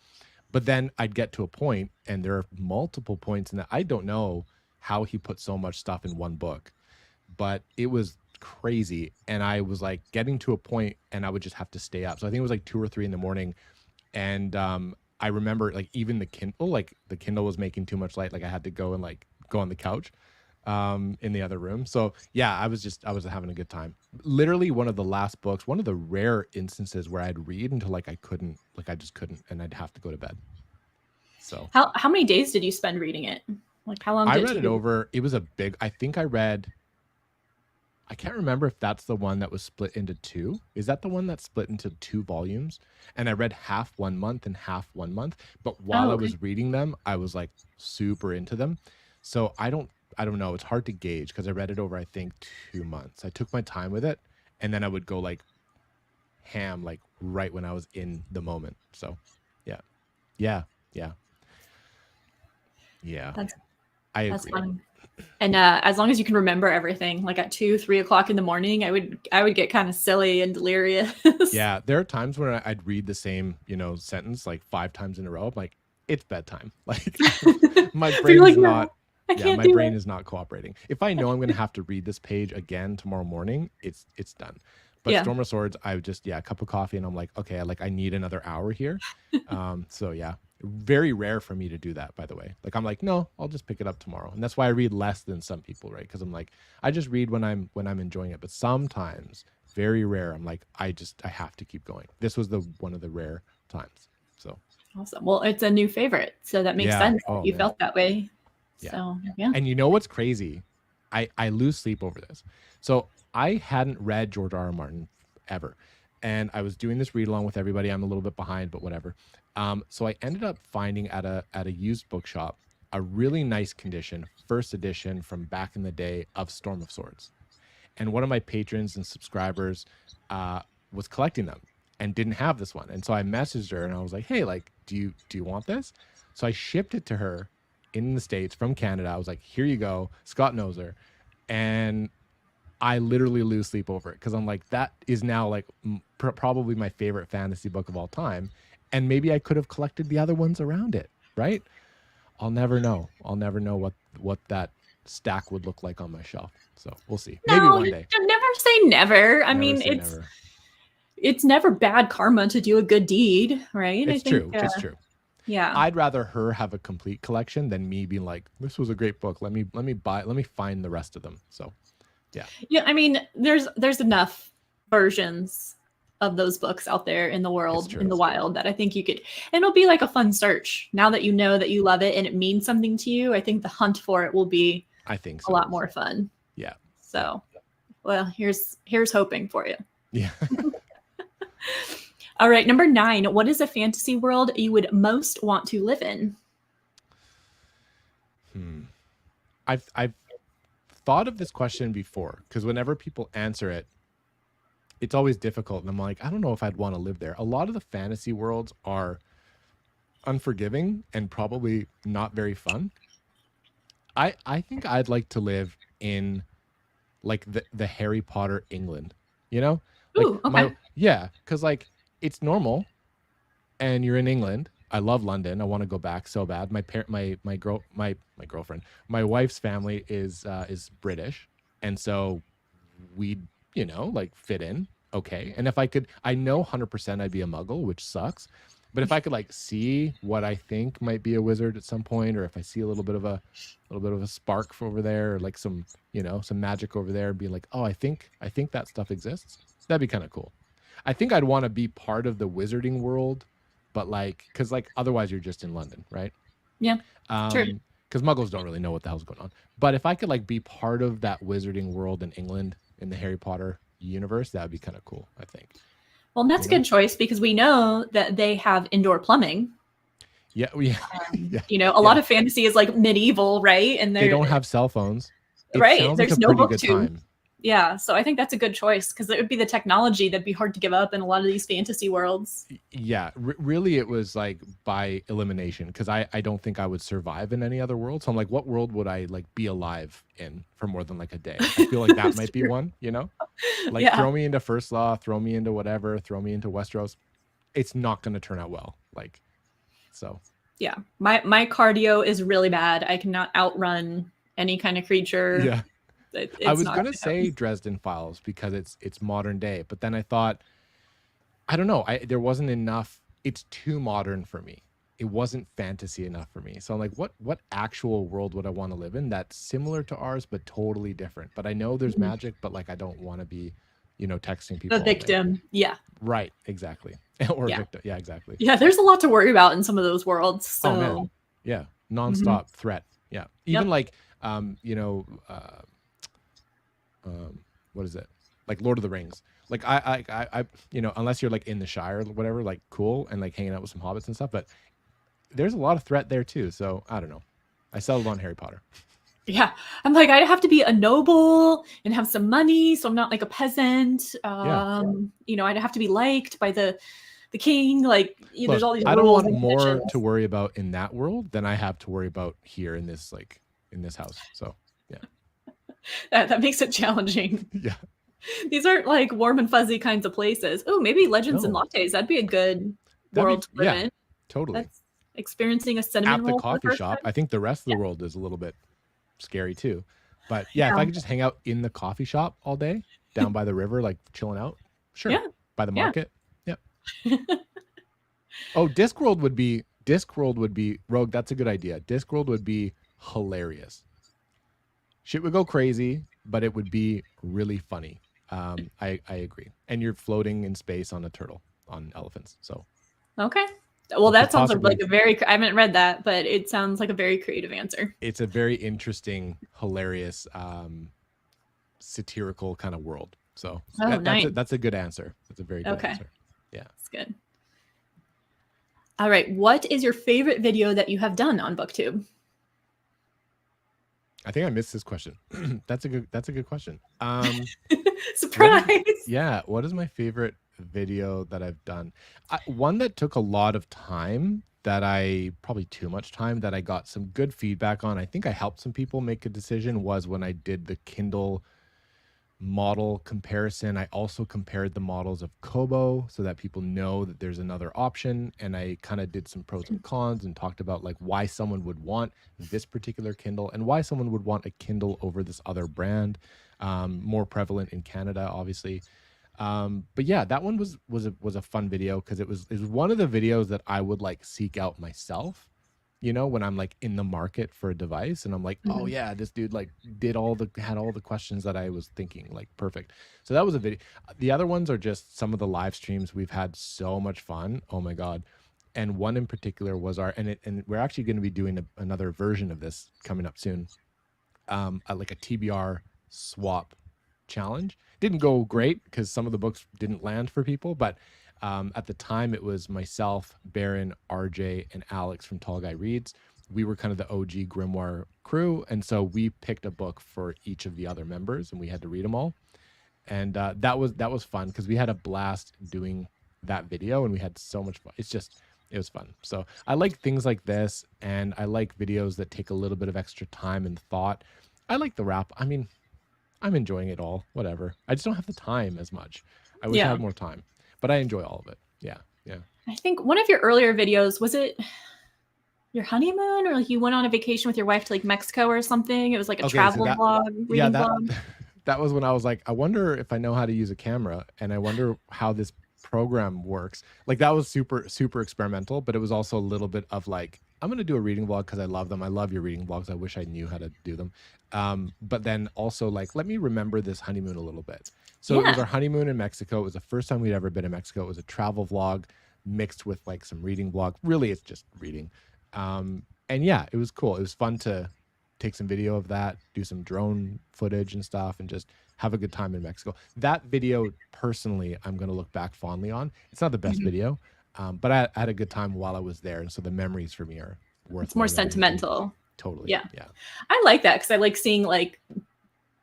But then I'd get to a point, and there are multiple points in that I don't know how he put so much stuff in one book, but it was crazy. And I was like getting to a point, and I would just have to stay up. So I think it was like 2 or 3 in the morning, and I remember like even the Kindle was making too much light. Like I had to go and like go on the couch in the other room. So yeah, I was having a good time. Literally one of the last books, one of the rare instances where I'd read until like I just couldn't, and I'd have to go to bed. So
how many days did you spend reading it? Like how long
I
did it
read
take
it
you?
over. It was I think I can't remember if that's the one that was split into 2. Is that the one that's split into 2 volumes? And I read half 1 month and half 1 month. But while I was reading them, I was like super into them. So I don't know. It's hard to gauge because I read it over, I think, 2 months. I took my time with it, and then I would go like ham, like right when I was in the moment. So yeah. I agree.
That's fun. And as long as you can remember everything, like at 2, 3 o'clock in the morning, I would get kind of silly and delirious.
Yeah, there are times when I'd read the same, sentence like 5 times in a row. I'm like, it's bedtime. Like my brain
like,
is not.
I
Yeah,
can't
my
do
brain
it.
is not cooperating. If I know I'm going to have to read this page again tomorrow morning, it's done. But
Yeah.
Storm of Swords, I would just a cup of coffee, and I'm like, okay, I need another hour here. So yeah, very rare for me to do that, by the way. Like I'm like, no, I'll just pick it up tomorrow, and that's why I read less than some people, right? Because I'm like, I just read when I'm enjoying it. But sometimes, very rare, I'm like, I have to keep going. This was one of the rare times. So
Awesome. Well, it's a new favorite, so that makes sense. You felt that way.
Yeah.
So yeah.
And you know what's crazy? I lose sleep over this. So I hadn't read George R.R. Martin ever, and I was doing this read along with everybody. I'm a little bit behind, but whatever. So I ended up finding at a used bookshop a really nice condition, first edition from back in the day of Storm of Swords, and one of my patrons and subscribers was collecting them and didn't have this one, and so I messaged her and I was like, hey, like, do you want this? So I shipped it to her in the States from Canada. I was like, here you go. Scott knows her. And I literally lose sleep over it because I'm like, that is now like probably my favorite fantasy book of all time. And maybe I could have collected the other ones around it, right? I'll never know. I'll never know what that stack would look like on my shelf. So we'll see. Maybe one day.
Never say never. I mean, it's never bad karma to do a good deed, right?
It's true. It's true.
Yeah.
I'd rather her have a complete collection than me being like, this was a great book. Let me find the rest of them. So yeah.
Yeah, I mean, there's enough versions of those books out there in the world, in the wild, that I think you could, and it'll be like a fun search. Now that you know that you love it and it means something to you, I think the hunt for it will be,
I think so,
a lot more fun.
Yeah.
So, well, here's hoping for you.
Yeah.
All right, number 9. What is a fantasy world you would most want to live in?
I've thought of this question before, because whenever people answer it, it's always difficult, and I'm like, I don't know if I'd want to live there. A lot of the fantasy worlds are unforgiving and probably not very fun. I think I'd like to live in like the Harry Potter England, you know? Like
Ooh, okay.
yeah, cuz like it's normal and you're in England. I love London. I want to go back so bad. My girlfriend, my wife's family is British, and so we, like fit in okay. And if I could, I know 100% I'd be a muggle, which sucks. But if I could like see what I think might be a wizard at some point, or if I see a little bit of a spark over there, or like some magic over there, being like, oh, I think that stuff exists. That'd be kind of cool. I think I'd want to be part of the wizarding world, but like, because like otherwise you're just in London, right?
Yeah, true.
Because muggles don't really know what the hell's going on. But if I could like be part of that wizarding world in England in the Harry Potter universe, that would be kind of cool, I think.
Well, and that's
You
a
know?
good choice because we know that they have indoor plumbing.
Yeah, yeah,
A lot
yeah.
of fantasy is like medieval, right? And
They
they're
don't have cell phones. It
right.
sounds like a
There's no
pretty good
booktube.
time.
Yeah, so I think that's a good choice because it would be the technology that'd be hard to give up in a lot of these fantasy worlds.
Yeah, really, it was like by elimination, because I don't think I would survive in any other world. So I'm like, what world would I like be alive in for more than like a day? I feel like that
That's
might be
true.
one. Like
Yeah,
throw me into First Law, throw me into whatever, throw me into Westeros. It's not going to turn out well. Like, so
yeah. My cardio is really bad. I cannot outrun any kind of creature.
yeah. I
It's
was
not
gonna
gonna
say
happen.
Dresden Files because it's modern day, but then I thought, I don't know, there wasn't enough. It's too modern for me. It wasn't fantasy enough for me. So I'm like, what actual world would I want to live in that's similar to ours but totally different? But I know there's
Mhm.
magic, but like I don't want to be, texting
The
people all day.
victim. Yeah,
Right, exactly. Or
yeah,
victim. Yeah, exactly.
yeah. There's a lot to worry about in some of those worlds.
Oh man.
So,
Yeah.
mhm.
Nonstop threat. Yeah. Even
Yep.
like um, you know, uh what is it, like Lord of the Rings, like unless you're like in the Shire or whatever, like cool, and like hanging out with some hobbits and stuff, but there's a lot of threat there too, so I don't know. I settled on Harry Potter.
Yeah, I'm like I'd have to be a noble and have some money, so I'm not like a peasant.
Yeah,
I'd have to be liked by the king. Like, there's
look,
all these
I don't
rules
want
and
more to
conditions.
worry about in that world than I have to worry about here in this, like in this house, so yeah.
That makes it challenging.
Yeah,
These aren't like warm and fuzzy kinds of places. Oh, maybe Legends and
no,
Lattes. That'd be a good
that'd
world
be,
to live
yeah,
in.
totally.
That's experiencing a cinnamon
At the
roll for the
coffee
first
shop,
time.
I think the rest of
Yeah,
the world is a little bit scary too. But yeah, if
yeah,
I could just hang out in the coffee shop all day, down by the river, like chilling out, sure.
yeah,
By the
yeah.
market, yep. Oh, Discworld would be Rogue. That's a good idea. Discworld would be hilarious. Shit would go crazy, but it would be really funny. I agree. And you're floating in space on a turtle on elephants, so
Okay. Well,
you could
that sounds
possibly.
like a very. I haven't read that, but it sounds like a very creative answer.
It's a very interesting, hilarious, satirical kind of world. So
Oh, nice.
that's a good answer. That's a very good
Okay,
answer. Yeah.
that's good. All right. What is your favorite video that you have done on BookTube?
I think I missed this question. That's a good question.
Surprise.
What is my favorite video that I've done? One that took a lot of time, that I probably too much time, that I got some good feedback on. I think I helped some people make a decision, was when I did the Kindle model comparison. I also compared the models of Kobo so that people know that there's another option, and I kind of did some pros and cons and talked about like why someone would want this particular Kindle and why someone would want a Kindle over this other brand, more prevalent in Canada obviously. But yeah, that one was a fun video, because it was one of the videos that I would like seek out myself, when I'm like in the market for a device, and I'm like, oh
Mhm.
yeah, this dude like had all the questions that I was thinking, like perfect. So that was a video. The other ones are just some of the live streams. We've had so much fun. Oh my God. And one in particular was and we're actually going to be doing another version of this coming up soon. Like a TBR swap challenge. Didn't go great because some of the books didn't land for people, but at the time it was myself, Baron, RJ, and Alex from Tall Guy Reads, we were kind of the OG Grimoire crew, and so we picked a book for each of the other members, and we had to read them all. And that was fun because we had a blast doing that video, and we had so much fun. It was fun. So I like things like this, and I like videos that take a little bit of extra time and thought. I like the wrap. I mean, I'm enjoying it all. Whatever. I just don't have the time as much. I wish I had more time, but I enjoy all of it. Yeah, yeah.
I think one of your earlier videos, was it your honeymoon, or like you went on a vacation with your wife to like Mexico or something? It was like a travel vlog, reading vlog.
That was when I was like, I wonder if I know how to use a camera, and I wonder how this program works. Like that was super, super experimental, but it was also a little bit of like, I'm going to do a reading vlog because I love them. I love your reading vlogs. I wish I knew how to do them. But then also like, let me remember this honeymoon a little bit. So it was our honeymoon in Mexico. It was the first time we'd ever been in Mexico. It was a travel vlog mixed with like some reading vlog. Really, it's just reading. And yeah, it was cool. It was fun to take some video of that, do some drone footage and stuff, and just have a good time in Mexico. That video, personally, I'm going to look back fondly on. It's not the best video, but I had a good time while I was there. And so the memories for me are worth.
It's more sentimental.
Totally.
Yeah.
Yeah.
I like that because I like seeing like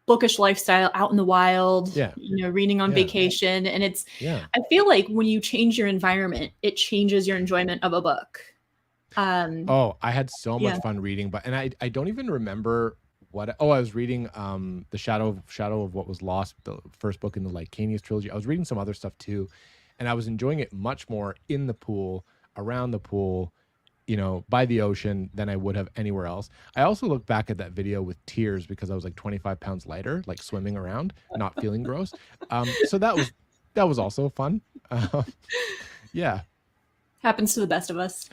bookish lifestyle out in the wild, reading on vacation. And I feel like when you change your environment, it changes your enjoyment of a book.
I had so much fun reading, and I don't even remember what. I was reading the Shadow of What Was Lost, the first book in the Lycanius trilogy. I was reading some other stuff too, and I was enjoying it much more in the pool, around the pool, by the ocean than I would have anywhere else. I also look back at that video with tears because I was like 25 pounds lighter, like swimming around, not feeling gross. So that was also fun. Yeah,
happens to the best of us.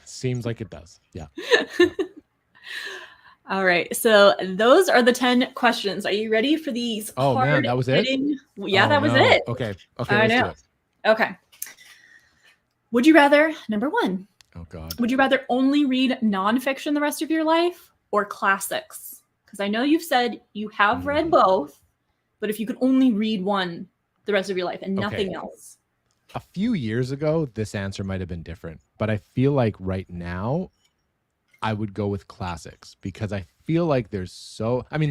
Seems like it does. Yeah.
All right. So those are the 10 questions. Are you ready for these?
Oh man, that was it?
Yeah, that was it.
Okay.
I know. Do it. Okay. Would you rather, number 1.
Oh God.
Would you rather only read nonfiction the rest of your life or classics? Because I know you've said you have read both, but if you could only read one the rest of your life and nothing else.
A few years ago, this answer might have been different, but I feel like right now I would go with classics because I feel like they're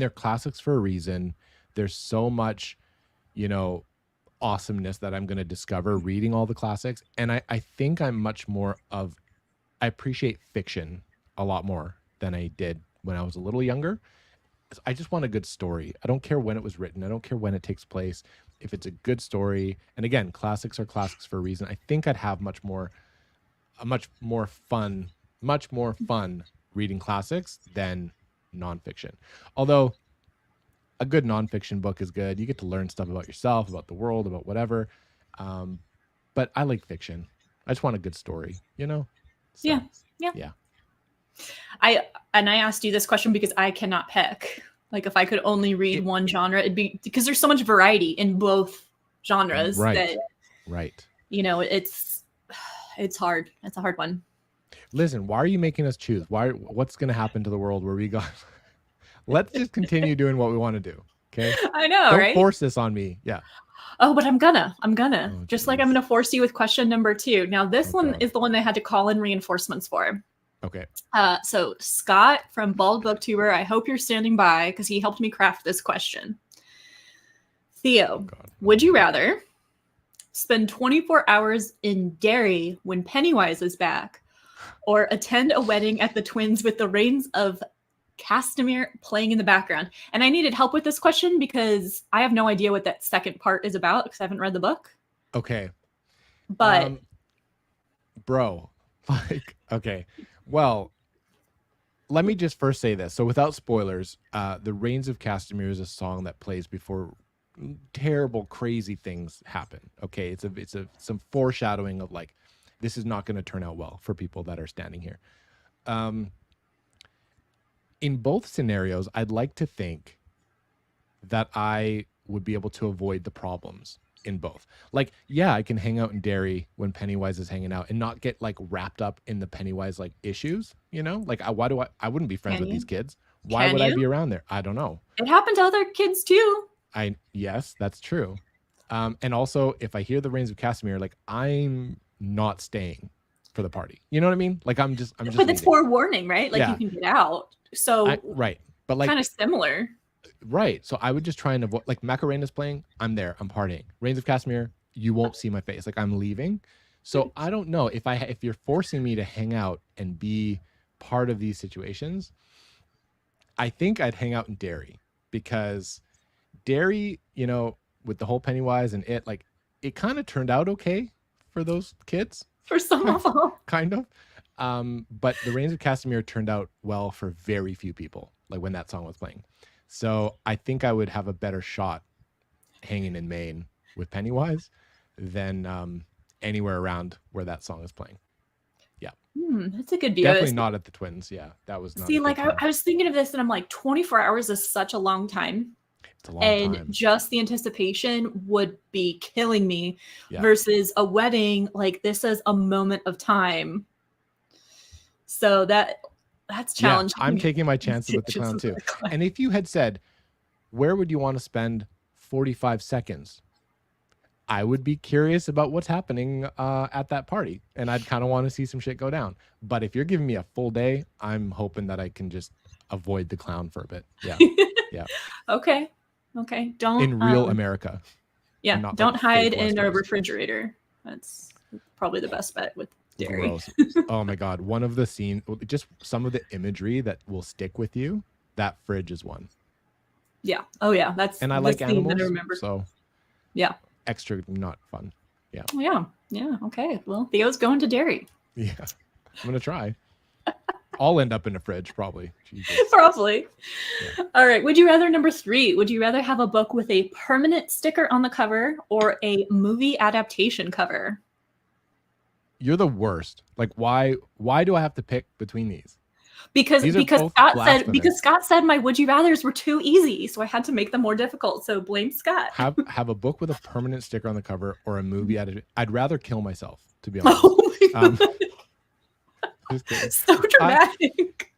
classics for a reason. There's so much, awesomeness that I'm going to discover reading all the classics. And I think I'm much more I appreciate fiction a lot more than I did when I was a little younger. I just want a good story. I don't care when it was written. I don't care when it takes place. If it's a good story, and again, classics are classics for a reason. I think I'd have much more fun reading classics than nonfiction. Although a good nonfiction book is good. You get to learn stuff about yourself, about the world, about whatever. But I like fiction. I just want a good story, So, yeah.
I asked you this question because I cannot pick. Like if I could only read one genre, it'd be because there's so much variety in both genres.
Right.
It's hard. It's a hard one.
Listen, why are you making us choose? What's going to happen to the world where we go? Let's just continue doing what we want to do. Okay.
I know,
Don't force this on me. Yeah.
Oh, but I'm gonna, just like I'm going to force you with question number 2. Now this one is the one I had to call in reinforcements for.
Okay.
So Scott from Bald Booktuber, I hope you're standing by because he helped me craft this question. Theo, would you rather spend 24 hours in Derry when Pennywise is back, or attend a wedding at the Twins with the Reigns of Castamere playing in the background? And I needed help with this question because I have no idea what that second part is about because I haven't read the book.
Okay.
But
bro, okay. Well, let me just first say this. So without spoilers, the Reigns of Castamere is a song that plays before terrible, crazy things happen. Okay. It's some foreshadowing of like, this is not going to turn out well for people that are standing here. In both scenarios, I'd like to think that I would be able to avoid the problems in both. Like, yeah, I can hang out in Derry when Pennywise is hanging out and not get like wrapped up in the Pennywise like issues, Like, I wouldn't be friends with these kids. Why would I be around there? I don't know.
It happened to other kids too.
Yes, that's true. And also, if I hear the Reigns of Castamere, like I'm not staying. for the party. You know what I mean? Like I'm just
But it's
leaving.
forewarning, right? Like you can get out. So
right. But like
kind of similar.
Right. So I would just try and avoid, like Macarena's playing, I'm there, I'm partying. Reigns of Castamere, you won't see my face. Like I'm leaving. So I don't know if you're forcing me to hang out and be part of these situations, I think I'd hang out in Derry, because Derry, you know, with the whole Pennywise and it, like it kind of turned out okay for those kids.
For some of them.
Kind of. But the Reigns of Castamere turned out well for very few people, like when that song was playing. So I think I would have a better shot hanging in Maine with Pennywise than anywhere around where that song is playing. Yeah.
That's a good view.
Definitely not at the Twins. Yeah, that was not.
See, like I was thinking of this and I'm like, 24 hours is such a long time.
It's a long time.
And just the anticipation would be killing me versus a wedding. Like this is a moment of time. So that's challenging.
Yeah, I'm taking my chances with the clown too. And if you had said, where would you want to spend 45 seconds? I would be curious about what's happening at that party. And I'd kind of want to see some shit go down. But if you're giving me a full day, I'm hoping that I can just avoid the clown for a bit. Yeah. Yeah.
Okay. Don't.
In real America.
Yeah. Don't hide in a refrigerator. That's probably the best bet with Derry.
Gross. Oh my God. One of the scenes, just some of the imagery that will stick with you, that fridge is one.
Yeah. Oh yeah.
And I like animals.
That I remember.
So
yeah.
Extra not fun. Yeah.
Yeah. Yeah. Okay. Well, Theo's going to Derry.
Yeah. I'm going to try. I'll end up in a fridge probably. Jesus.
Probably.
Yeah.
All right. Would you rather, number 3, would you rather have a book with a permanent sticker on the cover or a movie adaptation cover?
You're the worst. Like why do I have to pick between these?
Because Scott said my would you rathers were too easy, so I had to make them more difficult. So blame Scott.
Have a book with a permanent sticker on the cover or a movie adaptation. I'd rather kill myself, to be honest.
Oh my God. So dramatic.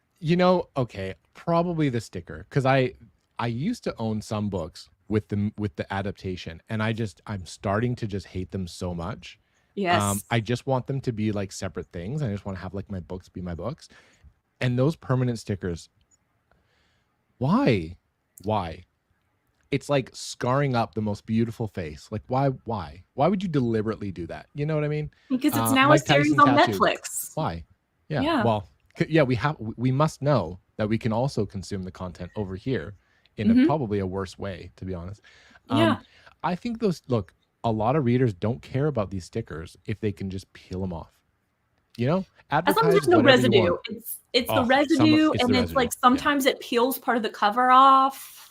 Okay, probably the sticker, because I used to own some books with the adaptation, and I'm starting to just hate them so much.
Yes.
I just want them to be like separate things. I just want to have like my books be my books. And those permanent stickers, why? It's like scarring up the most beautiful face. Like why would you deliberately do that? You know what I mean?
Because it's now a series on Netflix.
Why? Yeah. Well, yeah, we must know that we can also consume the content over here in probably a worse way, to be honest.
Yeah.
I think a lot of readers don't care about these stickers if they can just peel them off.
As long as there's no residue. It's the residue, and it's like sometimes it peels part of the cover off.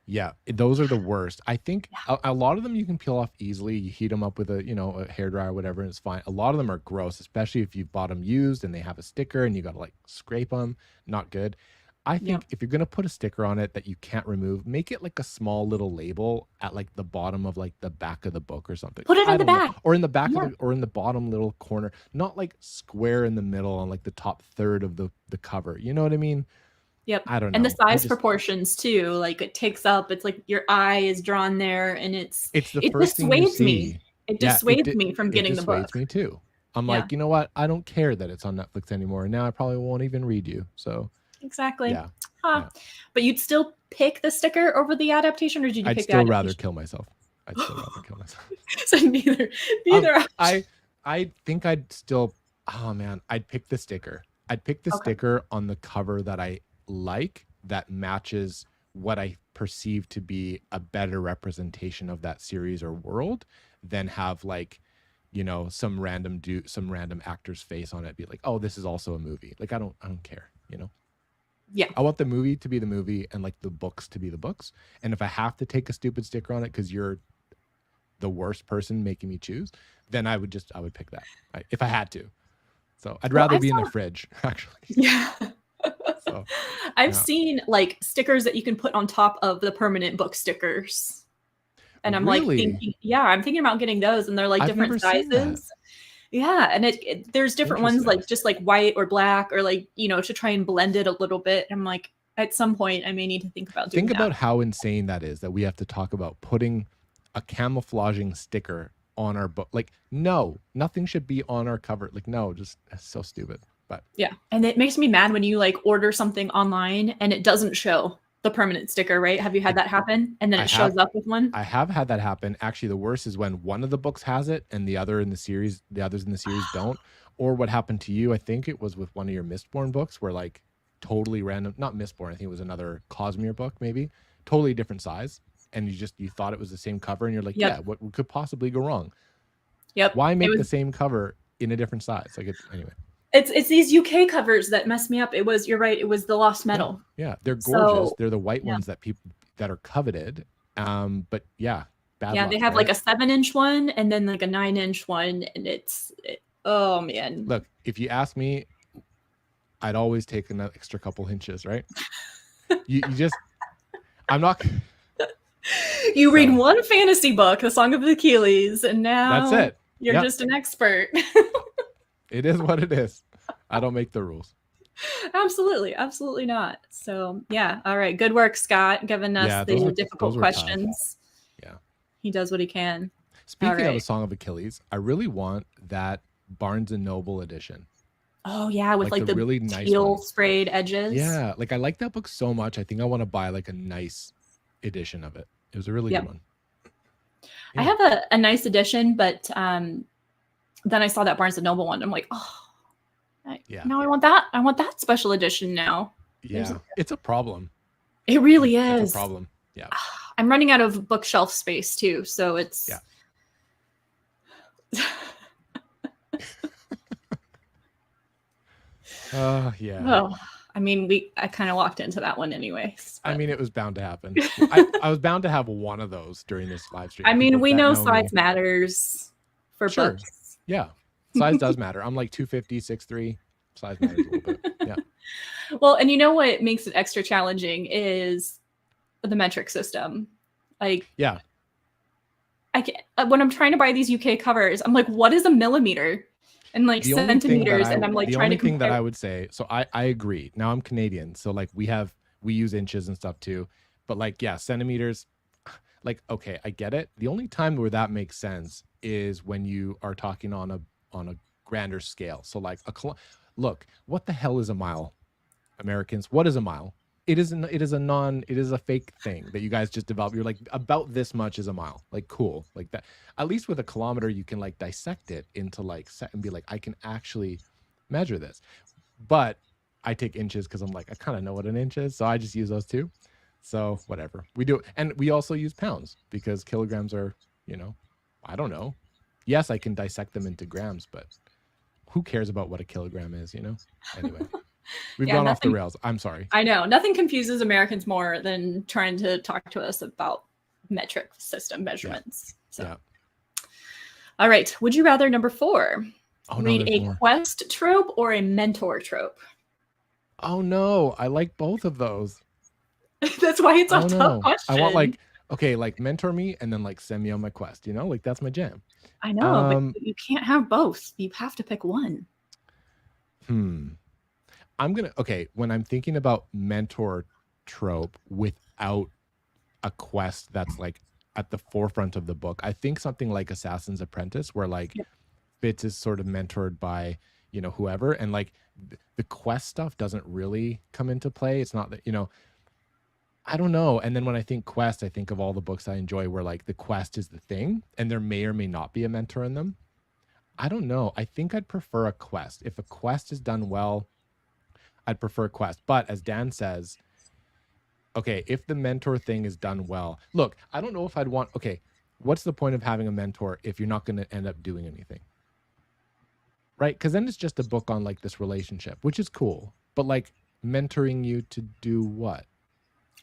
Yeah, those are the worst. I think a lot of them you can peel off easily. You heat them up with a hairdryer or whatever, and it's fine. A lot of them are gross, especially if you've bought them used and they have a sticker and you got to like scrape them. Not good. I think if you're going to put a sticker on it that you can't remove, make it like a small little label at like the bottom of like the back of the book or something.
Put it on the back.
Or in the back or in the bottom little corner, not like square in the middle on like the top third of the cover. You know what I mean?
Yep.
I don't know.
And the size proportions too. Like it takes up, it's like your eye is drawn there, and it dissuades me. It dissuades me from getting the book.
It dissuades me too. I'm like, you know what? I don't care that it's on Netflix anymore. And now I probably won't even read you. So
exactly.
Yeah.
Yeah. But you'd still pick the sticker over the adaptation, or did you pick the adaptation?
I'd still rather kill myself.
So neither.
I think I'd still. Oh man, I'd pick the sticker. I'd pick the sticker on the cover that I like, that matches what I perceive to be a better representation of that series or world, than have like, some random actor's face on it. Be like, oh, this is also a movie. Like I don't care.
Yeah.
I want the movie to be the movie and like the books to be the books. And if I have to take a stupid sticker on it because you're the worst person making me choose, then I would pick that if I had to. So I'd rather be in the fridge, actually.
Yeah.
So
I've seen like stickers that you can put on top of the permanent book stickers. And I'm like thinking, I'm thinking about getting those, and they're like different sizes. Yeah, and there's different ones like just like white or black, or like, to try and blend it a little bit. I'm like, at some point I may need to think about doing that.
Think about how insane that is, that we have to talk about putting a camouflaging sticker on our book. Like, no, nothing should be on our cover. Like, no, just that's so stupid. But
yeah, and it makes me mad when you like order something online and it doesn't show the permanent sticker, right? Have you had that happen? And then it shows up with one?
I have had that happen. Actually, the worst is when one of the books has it and the others in the series don't. Or what happened to you, I think it was with one of your Mistborn books where like totally random, not Mistborn, I think it was another Cosmere book maybe, totally different size. And you thought it was the same cover and you're like, yeah, what could possibly go wrong?
Yep.
Why make the same cover in a different size? Like, anyway.
It's these UK covers that mess me up. You're right. It was the Lost Metal.
Yeah, they're gorgeous. They're the white ones that people that are coveted. But yeah, bad luck,
they have like a 7-inch one and then like a 9-inch one, and oh man.
Look, if you ask me, I'd always take an extra couple inches, right? you just, I'm not.
You read one fantasy book, The Song of Achilles, and now
that's it.
You're just an expert.
It is what it is. I don't make the rules.
Absolutely not. So yeah, all right. Good work, Scott, giving us the difficult questions.
Tough. Yeah,
he does what he can.
Speaking of A Song of Achilles, I really want that Barnes and Noble edition.
Oh yeah, with like the really nice teal sprayed edges.
Yeah, like I like that book so much. I think I want to buy like a nice edition of it. It was a really good one.
Yeah. I have a nice edition, but then I saw that Barnes and Noble one. I'm like, oh, now I want that. I want that special edition now.
Yeah, it's a problem.
It really is.
It's a problem. Yeah.
I'm running out of bookshelf space too, so it's.
Yeah. Yeah.
Well, I mean, I kind of walked into that one anyway.
I mean, it was bound to happen. I was bound to have one of those during this live stream.
I mean, we know size matters for books.
Yeah, size does matter. I'm like 250, 6'3". Size matters a little bit. Yeah.
Well, and you know what makes it extra challenging is the metric system. Like,
yeah,
I can't, when I'm trying to buy these UK covers, I'm like, what is a millimeter? And like centimeters, and I'm like trying to compare. The only
thing that I would say, so I agree. Now I'm Canadian, so like we use inches and stuff too, but like centimeters, like okay, I get it. The only time where that makes sense is when you are talking on a grander scale. So like look, what the hell is a mile, Americans? What is a mile? It is a fake thing that you guys just developed. You're like, about this much is a mile. Like, cool. Like that. At least with a kilometer, you can like dissect it into like set and be like, I can actually measure this. But I take inches because I'm like, I kind of know what an inch is. So I just use those too. So whatever. We do. And we also use pounds because kilograms are, I don't know. Yes, I can dissect them into grams, but who cares about what a kilogram is, Anyway. We've gone off the rails. I'm sorry.
I know. Nothing confuses Americans more than trying to talk to us about metric system measurements. So, all right. Would you rather, number 4, read a quest trope or a mentor trope?
Oh, no. I like both of those.
That's why it's a tough question.
I want like mentor me and then like send me on my quest, like that's my jam.
I know, but you can't have both. You have to pick one.
When I'm thinking about mentor trope without a quest that's like at the forefront of the book, I think something like Assassin's Apprentice, where like Fitz is sort of mentored by, whoever, and like the quest stuff doesn't really come into play. It's not that, I don't know. And then when I think quest, I think of all the books I enjoy where like the quest is the thing and there may or may not be a mentor in them. I don't know. I think I'd prefer a quest. If a quest is done well, I'd prefer quest. But as Dan says, okay, if the mentor thing is done well, look, I don't know if I'd want, what's the point of having a mentor if you're not going to end up doing anything? Right? Because then it's just a book on like this relationship, which is cool. But like mentoring you to do what?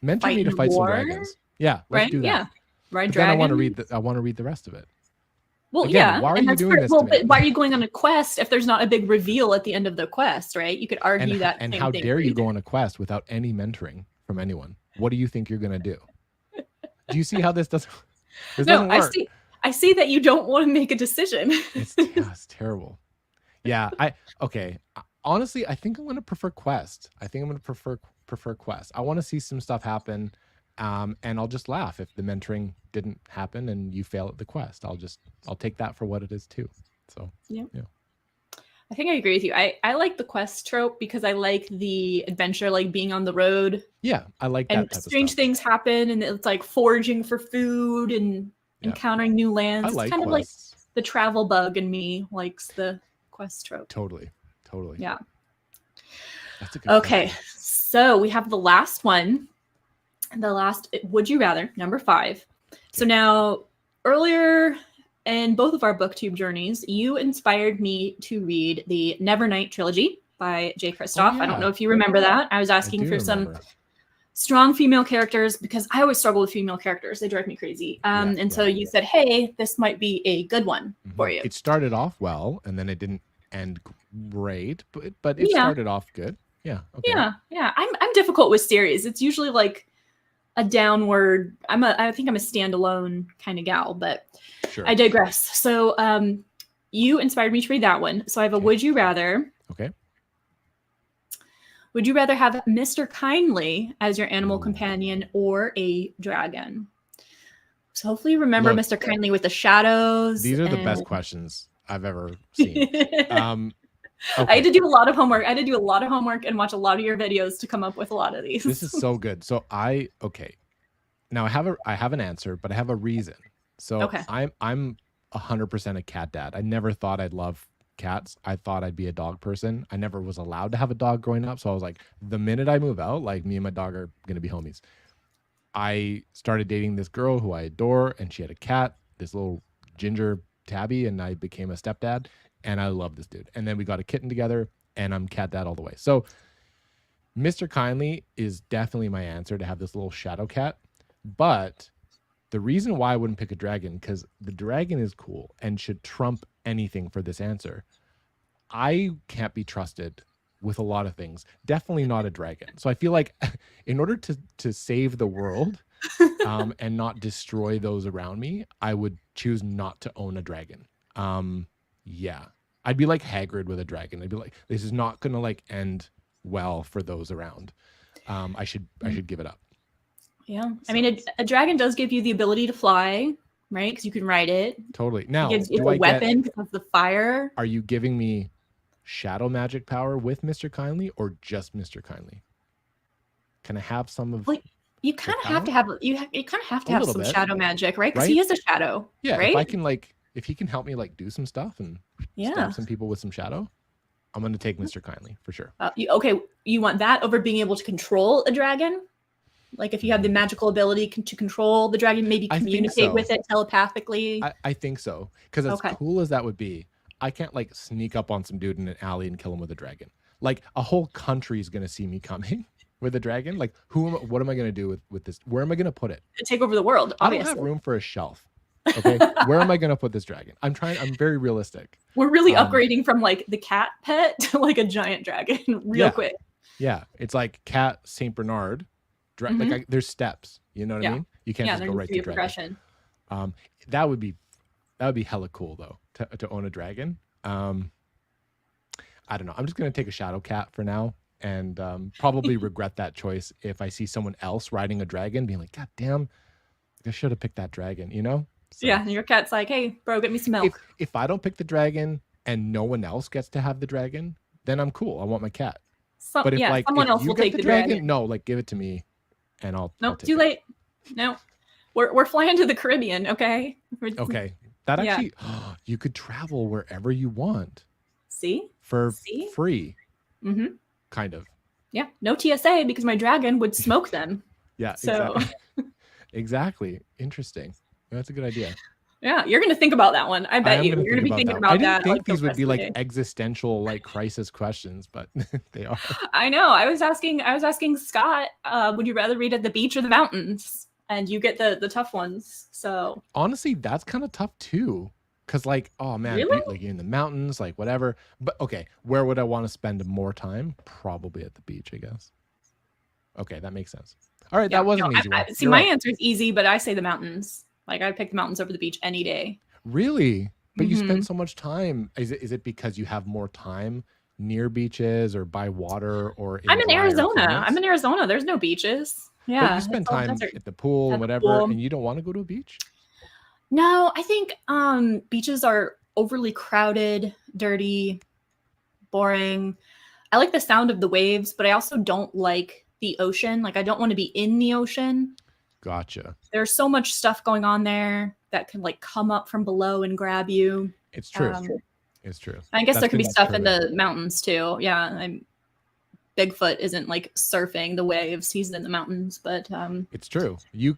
Mentor me to fight some dragons. Yeah, let's do that. Yeah,
ride dragons.
I want to read the rest of it.
Well,
again, why are you doing this to me?
But why are you going on a quest if there's not a big reveal at the end of the quest, right? You could argue that.
And how dare you go on a quest without any mentoring from anyone? What do you think you're going to do? Do you see how this doesn't work?
I see that you don't want to make a decision.
It's terrible. Yeah, honestly, I think I'm going to prefer quest. I think I'm going to prefer quest. I want to see some stuff happen. And I'll just laugh if the mentoring didn't happen and you fail at the quest. I'll take that for what it is too. So
Yeah.
yeah.
I think I agree with you. I like the quest trope because I like the adventure, like being on the road.
Yeah, I like that
And
type of
strange
stuff.
things happen, and it's like foraging for food and encountering new lands.
I
It's
like
kind
quests.
of like the travel bug in me likes the quest trope.
Totally.
Yeah.
That's a good
Okay,
question.
so we have the last one. The last would you rather, number 5. So now earlier in both of our booktube journeys, you inspired me to read the Nevernight trilogy by J. Kristoff. I don't know if you remember that. I was asking for some strong female characters because I always struggle with female characters. They drive me crazy. So you said, hey, this might be a good one for you.
It started off well, and then it didn't end great, but it started off good. Yeah. Okay.
Yeah. I'm difficult with series. It's usually like a downward. I think I'm a standalone kind of gal, but
sure.
I digress. So you inspired me to read that one. So I have a would you rather.
Okay.
Would you rather have Mr. Kindly as your animal companion or a dragon? So hopefully you remember Mr. Kindly with the shadows.
These are the best questions I've ever seen.
I had to do a lot of homework. I had to do a lot of homework and watch a lot of your videos to come up with a lot of these.
This is so good. So now I have an answer, but I have a reason. So I'm 100% a cat dad. I never thought I'd love cats. I thought I'd be a dog person. I never was allowed to have a dog growing up. So I was like, the minute I move out, like me and my dog are going to be homies. I started dating this girl who I adore, and she had a cat, this little ginger tabby, and I became a stepdad, and I love this dude. And then we got a kitten together, and I'm cat dad all the way. So Mr. Kindly is definitely my answer to have this little shadow cat. But the reason why I wouldn't pick a dragon, because the dragon is cool and should trump anything for this answer. I can't be trusted with a lot of things. Definitely not a dragon. So I feel like in order to save the world and not destroy those around me, I would choose not to own a dragon. Yeah. I'd be like Hagrid with a dragon. I'd be like, this is not going to like end well for those around. I should give it up.
Yeah. I mean, a dragon does give you the ability to fly, right? Because you can ride it.
Totally. Now,
it's a weapon because of the fire.
Are you giving me shadow magic power with Mr. Kindly or just Mr. Kindly? Can I have some of?
Like, you kind of have to have some shadow magic, right? Because he is a shadow.
Yeah.
Right?
If he can help me like do some stuff and stab some people with some shadow, I'm going to take Mr. Kindly for sure.
You want that over being able to control a dragon? Like if you have the magical ability to control the dragon, maybe communicate with it telepathically.
I think so. Because as cool as that would be, I can't like sneak up on some dude in an alley and kill him with a dragon. Like a whole country is going to see me coming with a dragon. Like what am I going to do with this? Where am I going to put it?
Take over the world, obviously.
I don't have room for a shelf. Okay. Where am I going to put this dragon? I'm very realistic.
We're really upgrading from like the cat pet to like a giant dragon quick.
Yeah. It's like cat Saint Bernard. Like there's steps, you know what I mean? You can't just go right to dragon. That would be hella cool though to own a dragon. I don't know. I'm just gonna take a shadow cat for now, and probably regret that choice if I see someone else riding a dragon, being like, God damn, I should have picked that dragon. You know?
So, yeah, and your cat's like, hey, bro, get me some milk.
If I don't pick the dragon and no one else gets to have the dragon, then I'm cool. I want my cat.
But if someone else will take the dragon,
no, like give it to me. And I'll
too late. No, we're flying to the Caribbean. Okay.
Okay. That actually, you could travel wherever you want.
See?
For free.
Mm-hmm.
Kind of.
Yeah. No TSA because my dragon would smoke them.
Yeah.
So.
Exactly. Interesting. That's a good idea.
Yeah, you're gonna think about that one. I bet you're gonna be thinking about that.
I didn't think these would be like existential, like crisis questions, but they are.
I know. I was asking Scott, would you rather read at the beach or the mountains? And you get the tough ones. So
honestly, that's kind of tough too. Cause like, oh man,
really?
Like in the mountains, like whatever. But okay, where would I want to spend more time? Probably at the beach, I guess. Okay, that makes sense. All right, that wasn't an easy one.
See, my answer is easy, but I say the mountains. Like I'd pick the mountains over the beach any day.
Really? But you spend so much time. Is it because you have more time near beaches or by water or
I'm in Arizona. There's no beaches. Yeah.
But you spend
it's all
time
desert.
at the pool
At
and
the
whatever,
pool.
and you don't want to go to a beach?
No, I think beaches are overly crowded, dirty, boring. I like the sound of the waves, but I also don't like the ocean. Like I don't want to be in the ocean.
Gotcha.
There's so much stuff going on there that can like come up from below and grab you.
It's true. It's true.
I guess
That's
there could be
been
stuff in
proven.
the mountains too. Yeah, Bigfoot isn't like surfing the waves; he's in the mountains. But
It's true. You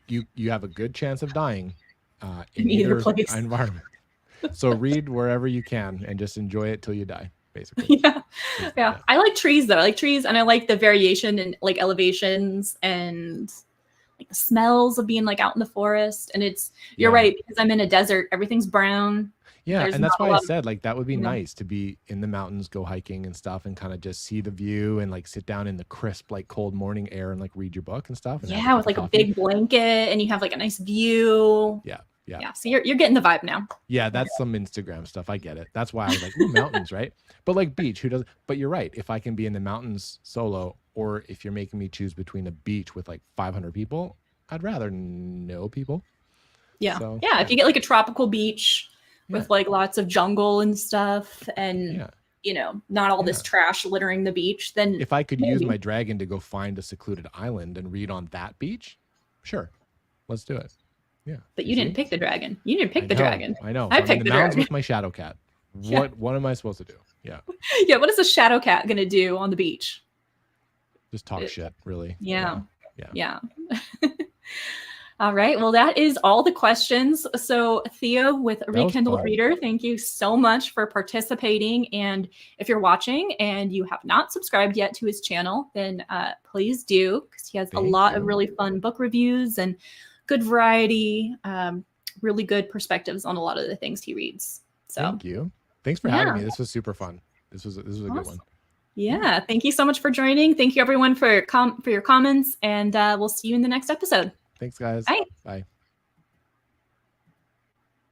have a good chance of dying in
either
either
place.
environment. So read wherever you can and just enjoy it till you die, basically.
Yeah. I like trees though. I like trees, and I like the variation in like elevations and like the smells of being like out in the forest. And you're right, because I'm in a desert. Everything's brown.
Yeah,
There's
and that's
not a
why I
lot of-
said like that would be
you know.
nice to be in the mountains, go hiking and stuff, and kind of just see the view and like sit down in the crisp, like cold morning air and like read your book and stuff. And have
Yeah,
a
with
cup
like
of
a
coffee.
big blanket, and you have like a nice view.
Yeah.
So you're getting the vibe now.
Yeah, that's some Instagram stuff. I get it. That's why I was like, ooh, mountains, right? But like beach, who doesn't? But you're right. If I can be in the mountains solo, or if you're making me choose between a beach with like 500 people, I'd rather no people.
Yeah.
So,
yeah. If you get like a tropical beach with like lots of jungle and stuff, and not all this trash littering the beach, then
if I could use my dragon to go find a secluded island and read on that beach, sure, let's do it. Yeah.
But you didn't pick the dragon. You didn't pick the dragon.
I know.
I
So
picked
I'm in
the
the mountains
dragon.
with my shadow cat. What am I supposed to do? Yeah.
Yeah. What is a shadow cat gonna do on the beach?
Just talk shit, really.
Yeah.
Yeah.
All right. Well, that is all the questions. So Theo with Rekindled Reader, thank you so much for participating. And if you're watching and you have not subscribed yet to his channel, then please do, because he has a lot of really fun book reviews and good variety, really good perspectives on a lot of the things he reads. So
thank you. Thanks for having me. This was super fun. This was a good one.
Yeah. Thank you so much for joining. Thank you everyone for your comments, and we'll see you in the next episode.
Thanks, guys.
Bye.
Bye.